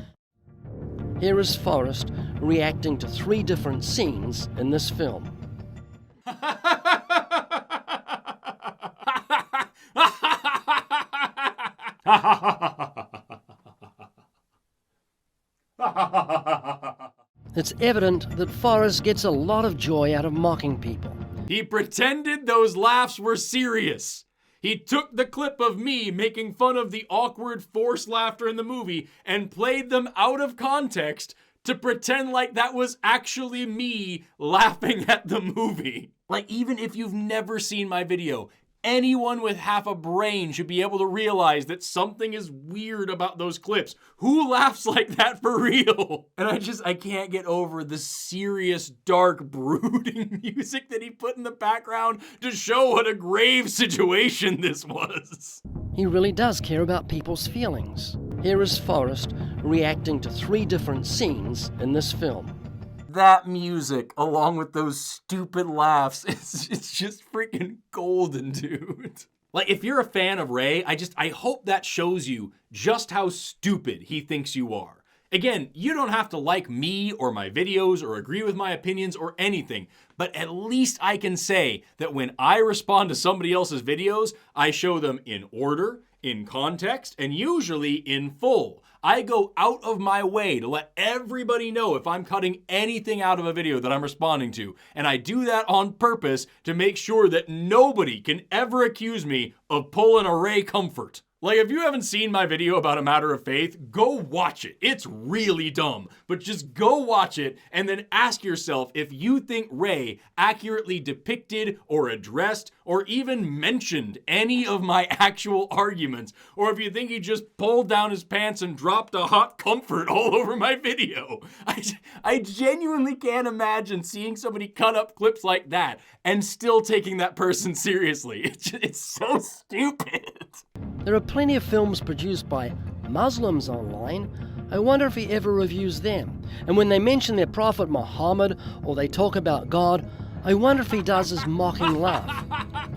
Here is Forrest reacting to 3 different scenes in this film. It's evident that Forrest gets a lot of joy out of mocking people. He pretended those laughs were serious. He took the clip of me making fun of the awkward forced laughter in the movie and played them out of context to pretend like that was actually me laughing at the movie. Like, even if you've never seen my video, anyone with half a brain should be able to realize that something is weird about those clips. Who laughs like that for real? And I can't get over the serious, dark, brooding music that he put in the background to show what a grave situation this was. He really does care about people's feelings. Here is Forrest reacting to 3 different scenes in this film. That music, along with those stupid laughs, it's just freaking golden, dude. Like, if you're a fan of Ray, I hope that shows you just how stupid he thinks you are. Again, you don't have to like me or my videos or agree with my opinions or anything, but at least I can say that when I respond to somebody else's videos, I show them in order, in context, and usually in full. I go out of my way to let everybody know if I'm cutting anything out of a video that I'm responding to. And I do that on purpose to make sure that nobody can ever accuse me of pulling a Ray Comfort. Like, if you haven't seen my video about a matter of faith, go watch it. It's really dumb, but just go watch it and then ask yourself if you think Ray accurately depicted or addressed or even mentioned any of my actual arguments, or if you think he just pulled down his pants and dropped a hot comfort all over my video. I genuinely can't imagine seeing somebody cut up clips like that and still taking that person seriously. It's so stupid. There are plenty of films produced by Muslims online. I wonder if he ever reviews them. And when they mention their prophet Muhammad or they talk about God, I wonder if he does his mocking laugh.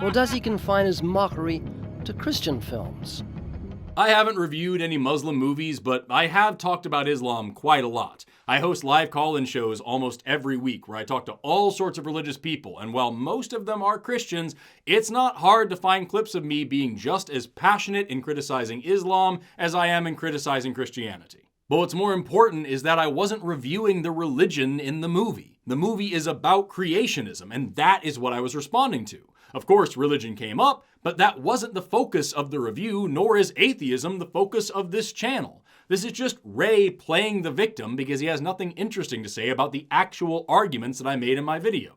Or does he confine his mockery to Christian films? I haven't reviewed any Muslim movies, but I have talked about Islam quite a lot. I host live call-in shows almost every week where I talk to all sorts of religious people, and while most of them are Christians, it's not hard to find clips of me being just as passionate in criticizing Islam as I am in criticizing Christianity. But what's more important is that I wasn't reviewing the religion in the movie. The movie is about creationism, and that is what I was responding to. Of course, religion came up, but that wasn't the focus of the review, nor is atheism the focus of this channel. This is just Ray playing the victim because he has nothing interesting to say about the actual arguments that I made in my video.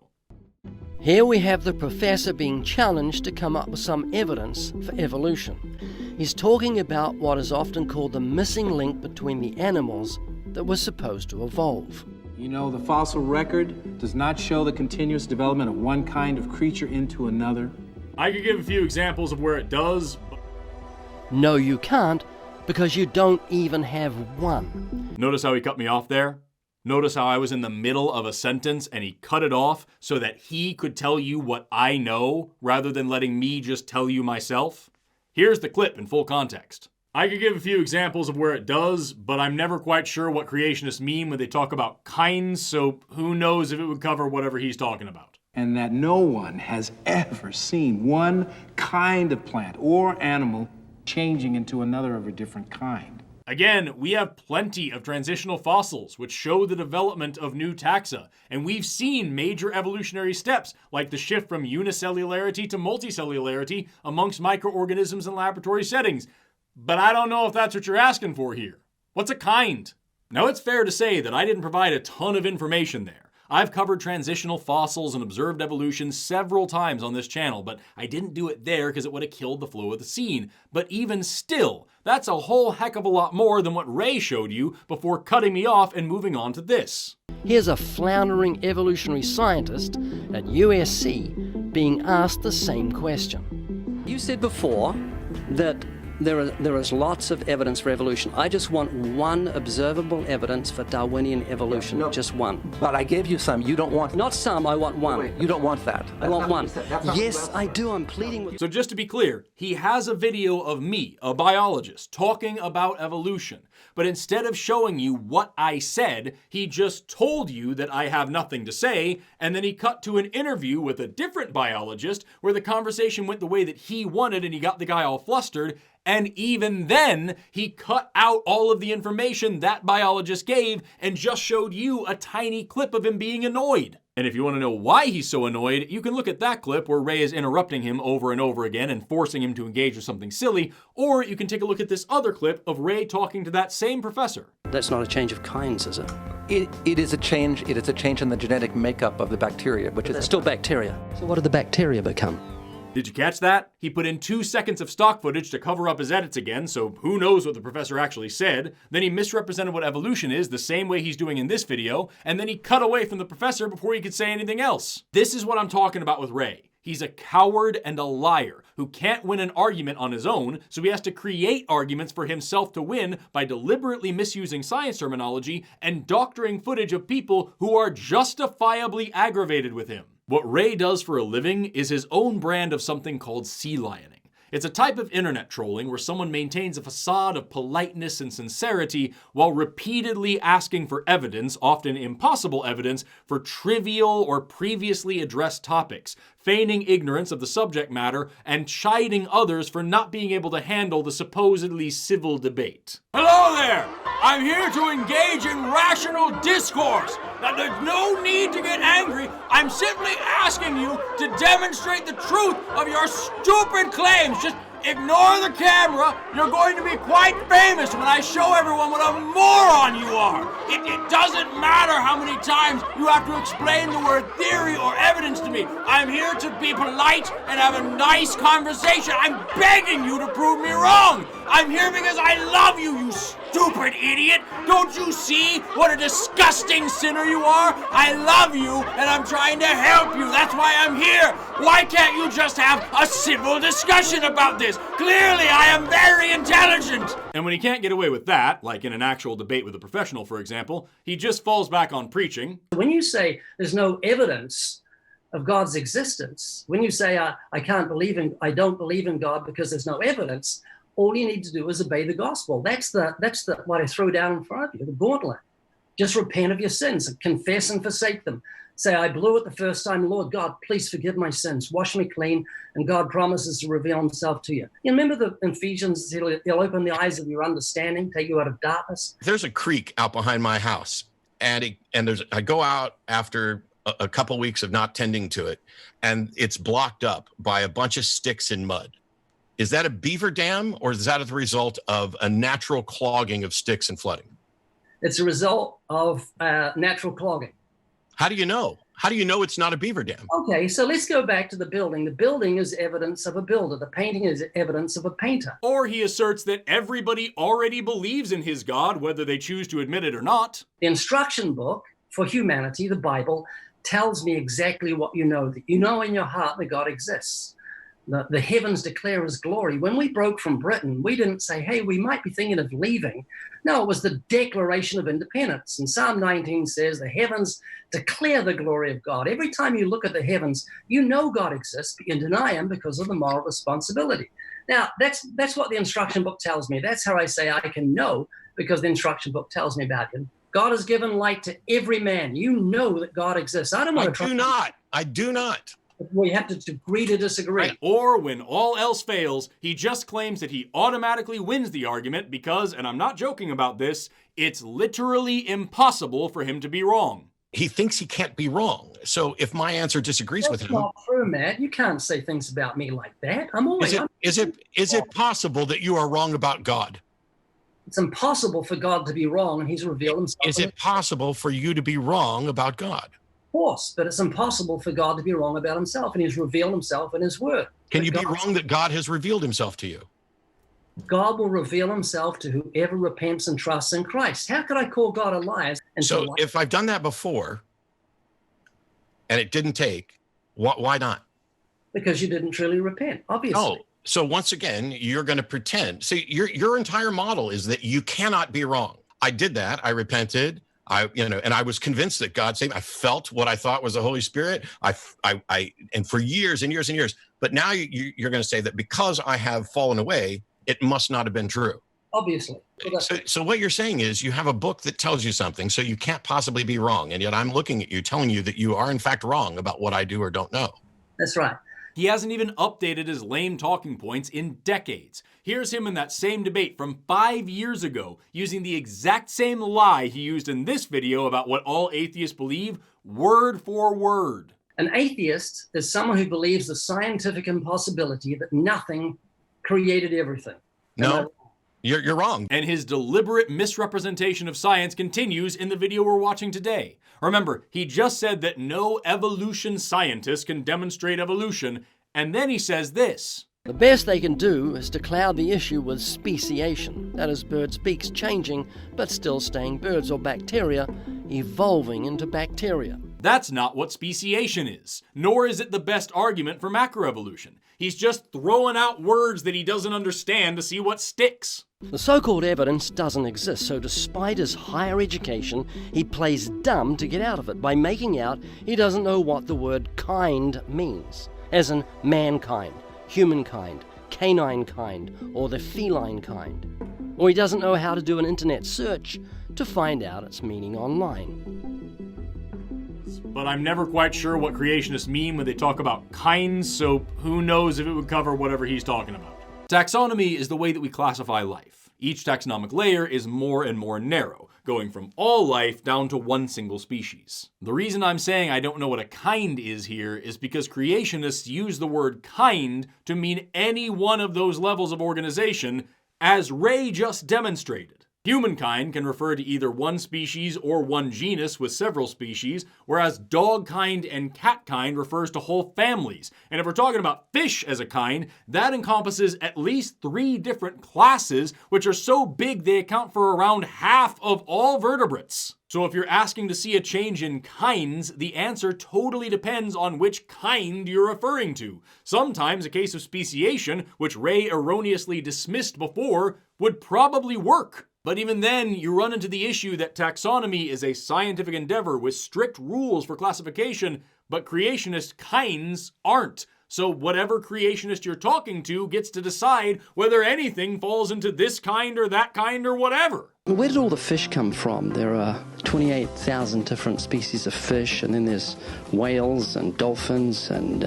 Here we have the professor being challenged to come up with some evidence for evolution. He's talking about what is often called the missing link between the animals that were supposed to evolve. You know, the fossil record does not show the continuous development of one kind of creature into another. I could give a few examples of where it does. No, you can't, because you don't even have one. Notice how he cut me off there? Notice how I was in the middle of a sentence and he cut it off so that he could tell you what I know rather than letting me just tell you myself? Here's the clip in full context. I could give a few examples of where it does, but I'm never quite sure what creationists mean when they talk about kinds, so who knows if it would cover whatever he's talking about. And that no one has ever seen one kind of plant or animal changing into another of a different kind. Again, we have plenty of transitional fossils which show the development of new taxa, and we've seen major evolutionary steps like the shift from unicellularity to multicellularity amongst microorganisms in laboratory settings. But I don't know if that's what you're asking for here. What's a kind? Now, it's fair to say that I didn't provide a ton of information there. I've covered transitional fossils and observed evolution several times on this channel, but I didn't do it there because it would have killed the flow of the scene. But even still, that's a whole heck of a lot more than what Ray showed you before cutting me off and moving on to this. Here's a floundering evolutionary scientist at USC being asked the same question. You said before that there is lots of evidence for evolution. I just want one observable evidence for Darwinian evolution, just one. But I gave you some. You don't want... Not some, I want one. Wait, you don't want that. I want one. Yes, I do. I'm pleading with... So just to be clear, he has a video of me, a biologist, talking about evolution. But instead of showing you what I said, he just told you that I have nothing to say, and then he cut to an interview with a different biologist where the conversation went the way that he wanted and he got the guy all flustered. And even then, he cut out all of the information that biologist gave and just showed you a tiny clip of him being annoyed. And if you want to know why he's so annoyed, you can look at that clip where Ray is interrupting him over and over again and forcing him to engage with something silly, or you can take a look at this other clip of Ray talking to that same professor. That's not a change of kinds, is it? It is a change. It is a change in the genetic makeup of the bacteria, which is still bacteria. So what did the bacteria become? Did you catch that? He put in 2 seconds of stock footage to cover up his edits again, so who knows what the professor actually said. Then he misrepresented what evolution is the same way he's doing in this video, and then he cut away from the professor before he could say anything else. This is what I'm talking about with Ray. He's a coward and a liar who can't win an argument on his own, so he has to create arguments for himself to win by deliberately misusing science terminology and doctoring footage of people who are justifiably aggravated with him. What Ray does for a living is his own brand of something called sea lioning. It's a type of internet trolling where someone maintains a facade of politeness and sincerity while repeatedly asking for evidence, often impossible evidence, for trivial or previously addressed topics, feigning ignorance of the subject matter and chiding others for not being able to handle the supposedly civil debate. Hello there! I'm here to engage in rational discourse. Now, there's no need to get angry. I'm simply asking you to demonstrate the truth of your stupid claims. Just ignore the camera. You're going to be quite famous when I show everyone what a moron you are. It doesn't matter how many times you have to explain the word theory or evidence to me. I'm here to be polite and have a nice conversation. I'm begging you to prove me wrong. I'm here because I love you, you stupid idiot. Don't you see what a disgusting sinner you are? I love you and I'm trying to help you. That's why I'm here. Why can't you just have a civil discussion about this? Clearly, I am very intelligent. And when he can't get away with that, like in an actual debate with a professional, for example, he just falls back on preaching. When you say there's no evidence of God's existence, when you say I don't believe in God because there's no evidence, all you need to do is obey the gospel. That's what I throw down in front of you, the gauntlet. Just repent of your sins, confess and forsake them. Say, I blew it the first time. Lord God, please forgive my sins. Wash me clean. And God promises to reveal himself to you. You remember in Ephesians, he'll open the eyes of your understanding, take you out of darkness. There's a creek out behind my house. And I go out after a couple weeks of not tending to it, and it's blocked up by a bunch of sticks and mud. Is that a beaver dam, or is that the result of a natural clogging of sticks and flooding? It's a result of natural clogging. How do you know? How do you know it's not a beaver dam? Okay, so let's go back to the building. The building is evidence of a builder. The painting is evidence of a painter. Or he asserts that everybody already believes in his God, whether they choose to admit it or not. The instruction book for humanity, the Bible, tells me exactly what you know. That you know in your heart that God exists. The heavens declare his glory. When we broke from Britain, we didn't say, hey, we might be thinking of leaving. No, it was the Declaration of Independence. And Psalm 19 says the heavens declare the glory of God. Every time you look at the heavens, you know God exists, but you deny him because of the moral responsibility. Now, that's what the instruction book tells me. That's how I say I can know, because the instruction book tells me about him. God has given light to every man. You know that God exists. I do not. We have to agree to disagree. Right. Or when all else fails, he just claims that he automatically wins the argument because, and I'm not joking about this, it's literally impossible for him to be wrong. He thinks he can't be wrong. So if my answer disagrees with him... That's not true, Matt. You can't say things about me like that. Is it possible that you are wrong about God? It's impossible for God to be wrong, and he's revealed himself. Is it possible for you to be wrong about God? Of course, but it's impossible for God to be wrong about himself, and he's revealed himself in his word. Can you be wrong that God has revealed himself to you? God will reveal himself to whoever repents and trusts in Christ. How could I call God a liar? So if I've done that before and it didn't take, why not? Because you didn't truly repent, obviously. Oh, so once again, you're going to pretend. See, your entire model is that you cannot be wrong. I did that. I repented. And I was convinced that God saved me. I felt what I thought was the Holy Spirit. And for years and years and years. But now you're going to say that because I have fallen away, it must not have been true. Obviously. So what you're saying is you have a book that tells you something, so you can't possibly be wrong. And yet I'm looking at you, telling you that you are in fact wrong about what I do or don't know. That's right. He hasn't even updated his lame talking points in decades. Here's him in that same debate from 5 years ago, using the exact same lie he used in this video about what all atheists believe, word for word. An atheist is someone who believes the scientific impossibility that nothing created everything. No, you're wrong. And his deliberate misrepresentation of science continues in the video we're watching today. Remember, he just said that no evolution scientist can demonstrate evolution, and then he says this. The best they can do is to cloud the issue with speciation. That is, birds' beaks changing, but still staying birds, or bacteria evolving into bacteria. That's not what speciation is, nor is it the best argument for macroevolution. He's just throwing out words that he doesn't understand to see what sticks. The so-called evidence doesn't exist, so despite his higher education, he plays dumb to get out of it by making out he doesn't know what the word kind means, as in mankind, humankind, canine kind, or the feline kind. Or he doesn't know how to do an internet search to find out its meaning online. But I'm never quite sure what creationists mean when they talk about kinds, so who knows if it would cover whatever he's talking about. Taxonomy is the way that we classify life. Each taxonomic layer is more and more narrow, going from all life down to one single species. The reason I'm saying I don't know what a kind is here is because creationists use the word kind to mean any one of those levels of organization, as Ray just demonstrated. Humankind can refer to either one species or one genus with several species, whereas dogkind and catkind refers to whole families. And if we're talking about fish as a kind, that encompasses at least 3 different classes, which are so big they account for around half of all vertebrates. So if you're asking to see a change in kinds, the answer totally depends on which kind you're referring to. Sometimes a case of speciation, which Ray erroneously dismissed before, would probably work. But even then, you run into the issue that taxonomy is a scientific endeavor with strict rules for classification, but creationist kinds aren't. So whatever creationist you're talking to gets to decide whether anything falls into this kind or that kind or whatever. Where did all the fish come from? There are 28,000 different species of fish, and then there's whales and dolphins and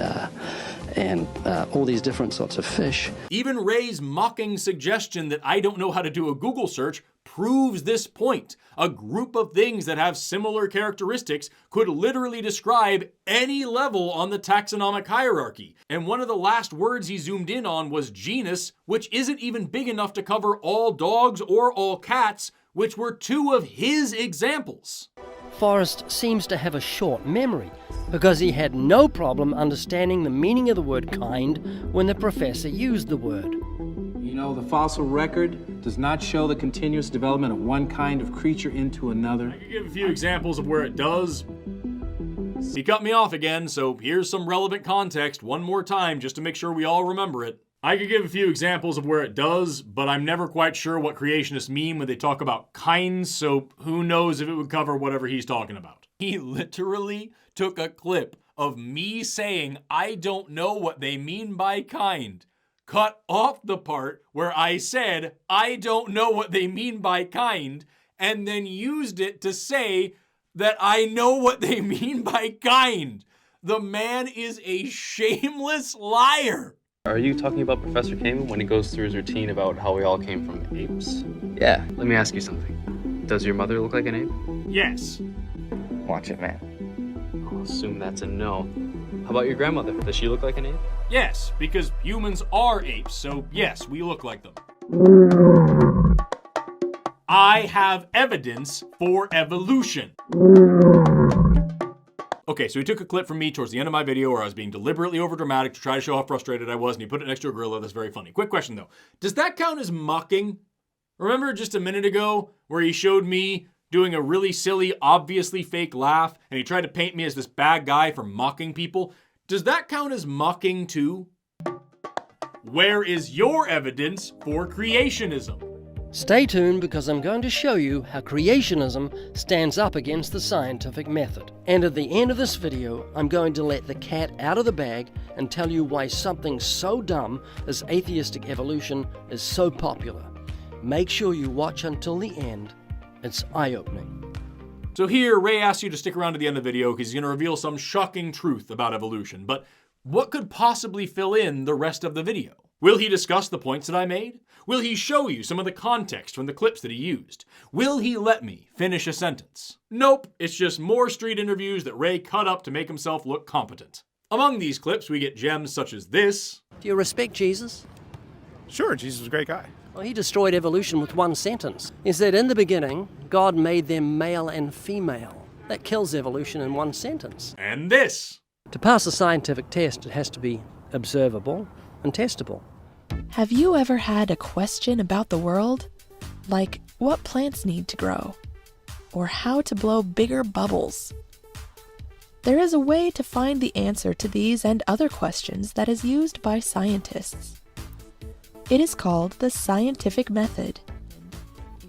all these different sorts of fish. Even Ray's mocking suggestion that I don't know how to do a Google search proves this point. A group of things that have similar characteristics could literally describe any level on the taxonomic hierarchy. And one of the last words he zoomed in on was genus, which isn't even big enough to cover all dogs or all cats, which were 2 of his examples. Forrest seems to have a short memory because he had no problem understanding the meaning of the word kind when the professor used the word. You know, the fossil record does not show the continuous development of one kind of creature into another. I could give a few examples of where it does. He cut me off again, so here's some relevant context one more time just to make sure we all remember it. I could give a few examples of where it does, but I'm never quite sure what creationists mean when they talk about kinds, so who knows if it would cover whatever he's talking about. He literally took a clip of me saying I don't know what they mean by kind, cut off the part where I said I don't know what they mean by kind, and then used it to say that I know what they mean by kind. The man is a shameless liar. Are you talking about Professor Kamen when he goes through his routine about how we all came from apes? Yeah. Let me ask you something. Does your mother look like an ape? Yes. Watch it, man. I'll assume that's a no. How about your grandmother? Does she look like an ape? Yes, because humans are apes, so yes, we look like them. I have evidence for evolution. Okay, so he took a clip from me towards the end of my video where I was being deliberately overdramatic to try to show how frustrated I was, and he put it next to a gorilla. That's very funny. Quick question, though. Does that count as mocking? Remember just a minute ago where he showed me doing a really silly, obviously fake laugh, and he tried to paint me as this bad guy for mocking people? Does that count as mocking, too? Where is your evidence for creationism? Stay tuned because I'm going to show you how creationism stands up against the scientific method. And at the end of this video, I'm going to let the cat out of the bag and tell you why something so dumb as atheistic evolution is so popular. Make sure you watch until the end. It's eye-opening. So here, Ray asks you to stick around to the end of the video because he's going to reveal some shocking truth about evolution. But what could possibly fill in the rest of the video? Will he discuss the points that I made? Will he show you some of the context from the clips that he used? Will he let me finish a sentence? Nope, it's just more street interviews that Ray cut up to make himself look competent. Among these clips, we get gems such as this. Do you respect Jesus? Sure, Jesus was a great guy. Well, he destroyed evolution with one sentence. He said, in the beginning, God made them male and female. That kills evolution in one sentence. And this. To pass a scientific test, it has to be observable and testable. Have you ever had a question about the world? Like what plants need to grow? Or how to blow bigger bubbles? There is a way to find the answer to these and other questions that is used by scientists. It is called the scientific method.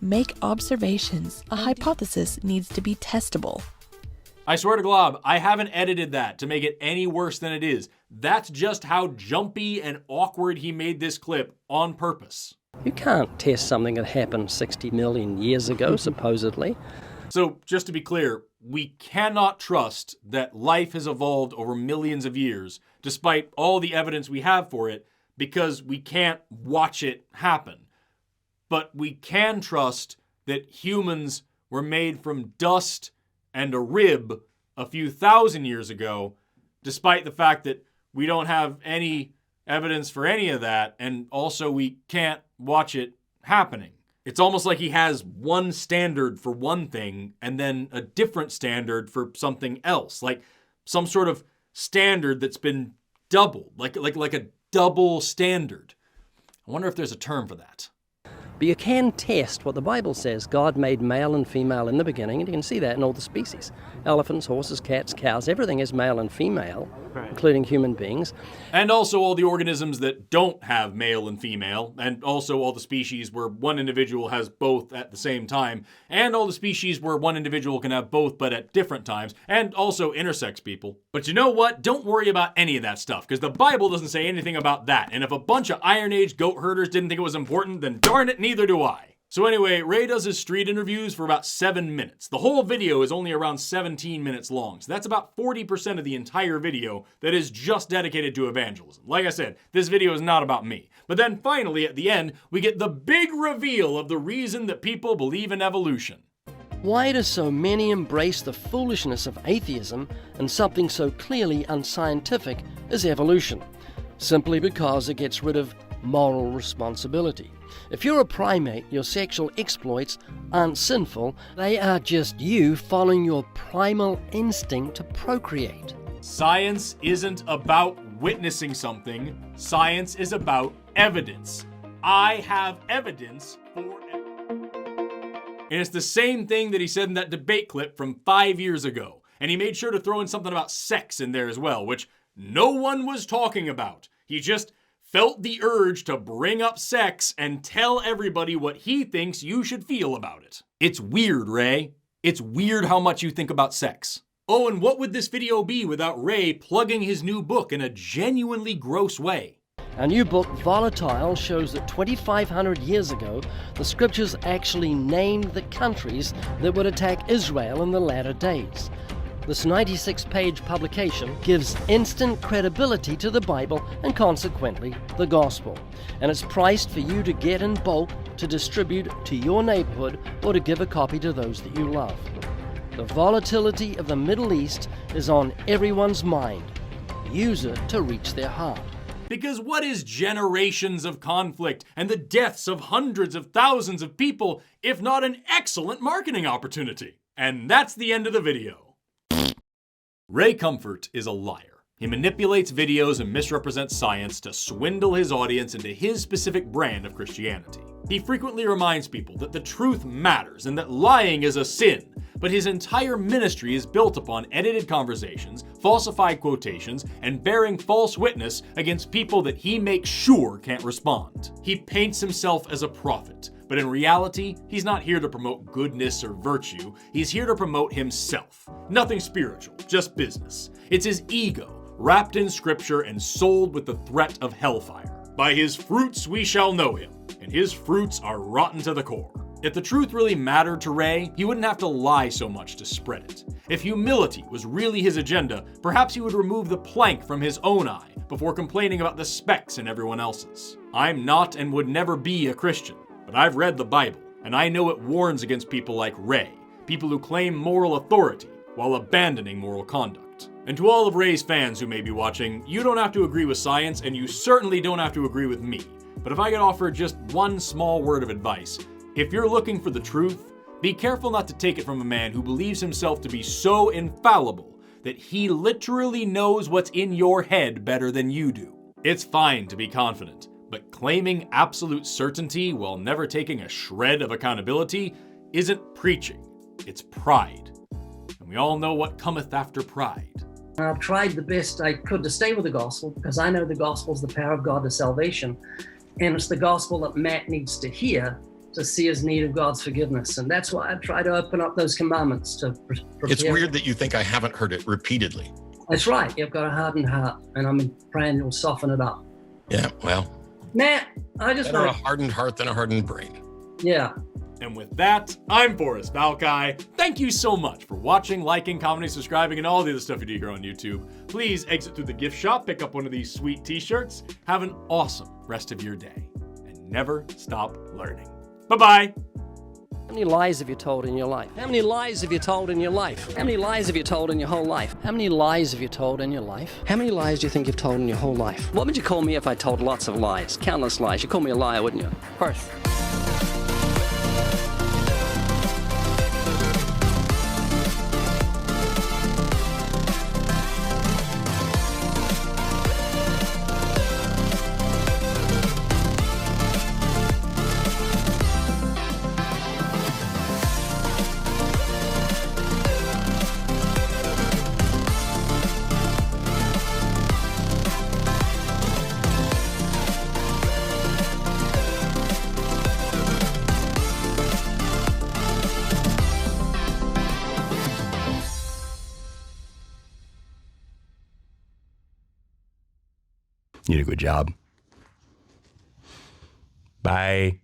Make observations. A hypothesis needs to be testable. I swear to Glob, I haven't edited that to make it any worse than it is. That's just how jumpy and awkward he made this clip on purpose. You can't test something that happened 60 million years ago, supposedly. So, just to be clear, we cannot trust that life has evolved over millions of years, despite all the evidence we have for it, because we can't watch it happen. but we can trust that humans were made from dust and a rib a few thousand years ago, despite the fact that we don't have any evidence for any of that, and also we can't watch it happening. It's almost like he has one standard for one thing and then a different standard for something else, like some sort of standard that's been doubled, like a double standard. I wonder if there's a term for that. But you can test what the Bible says. God made male and female in the beginning, and you can see that in all the species. Elephants, horses, cats, cows, everything is male and female, including human beings. And also all the organisms that don't have male and female, and also all the species where one individual has both at the same time, and all the species where one individual can have both but at different times, and also intersex people. But you know what? Don't worry about any of that stuff, because the Bible doesn't say anything about that, and if a bunch of Iron Age goat herders didn't think it was important, then darn it, neither do I. So anyway, Ray does his street interviews for about 7 minutes. The whole video is only around 17 minutes long, so that's about 40% of the entire video that is just dedicated to evangelism. Like I said, this video is not about me. But then finally, at the end, we get the big reveal of the reason that people believe in evolution. Why do so many embrace the foolishness of atheism and something so clearly unscientific as evolution? Simply because it gets rid of moral responsibility. If you're a primate, your sexual exploits aren't sinful, they are just you following your primal instinct to procreate. Science isn't about witnessing something. Science is about evidence. I have evidence for it. And it's the same thing that he said in that debate clip from 5 years ago. And he made sure to throw in something about sex in there as well, which no one was talking about. He just felt the urge to bring up sex and tell everybody what he thinks you should feel about it. It's weird, Ray. It's weird how much you think about sex. Oh, and what would this video be without Ray plugging his new book in a genuinely gross way? Our new book, Volatile, shows that 2,500 years ago, the scriptures actually named the countries that would attack Israel in the latter days. This 96-page publication gives instant credibility to the Bible and consequently the gospel. And it's priced for you to get in bulk to distribute to your neighborhood or to give a copy to those that you love. The volatility of the Middle East is on everyone's mind. Use it to reach their heart. Because what is generations of conflict and the deaths of hundreds of thousands of people if not an excellent marketing opportunity? And that's the end of the video. Ray Comfort is a liar. He manipulates videos and misrepresents science to swindle his audience into his specific brand of Christianity. He frequently reminds people that the truth matters and that lying is a sin, but his entire ministry is built upon edited conversations, falsified quotations, and bearing false witness against people that he makes sure can't respond. He paints himself as a prophet, but in reality, he's not here to promote goodness or virtue. He's here to promote himself. Nothing spiritual, just business. It's his ego, wrapped in scripture and sold with the threat of hellfire. By his fruits we shall know him, and his fruits are rotten to the core. If the truth really mattered to Ray, he wouldn't have to lie so much to spread it. If humility was really his agenda, perhaps he would remove the plank from his own eye before complaining about the specks in everyone else's. I'm not and would never be a Christian. But I've read the Bible, and I know it warns against people like Ray, people who claim moral authority while abandoning moral conduct. And to all of Ray's fans who may be watching, you don't have to agree with science, and you certainly don't have to agree with me. But if I could offer just one small word of advice, if you're looking for the truth, be careful not to take it from a man who believes himself to be so infallible that he literally knows what's in your head better than you do. It's fine to be confident. But claiming absolute certainty while never taking a shred of accountability isn't preaching, it's pride. And we all know what cometh after pride. I've tried the best I could to stay with the gospel because I know the gospel is the power of God to salvation. And it's the gospel that Matt needs to hear to see his need of God's forgiveness. And that's why I try to open up those commandments to prepare. It's weird that you think I haven't heard it repeatedly. That's right. You've got a hardened heart, and I'm praying you'll soften it up. Yeah, well. Matt, I just better a hardened heart than a hardened brain. Yeah. And with that, I'm Forrest Valkai. Thank you so much for watching, liking, commenting, subscribing, and all the other stuff you do here on YouTube. Please exit through the gift shop, pick up one of these sweet t-shirts. Have an awesome rest of your day, and never stop learning. Bye-bye. How many lies have you told in your life? How many lies have you told in your life? How many lies have you told in your whole life? How many lies have you told in your life? How many lies do you think you've told in your whole life? What would you call me if I told lots of lies? Countless lies. You'd call me a liar, wouldn't you? Of course. You did a good job. Bye.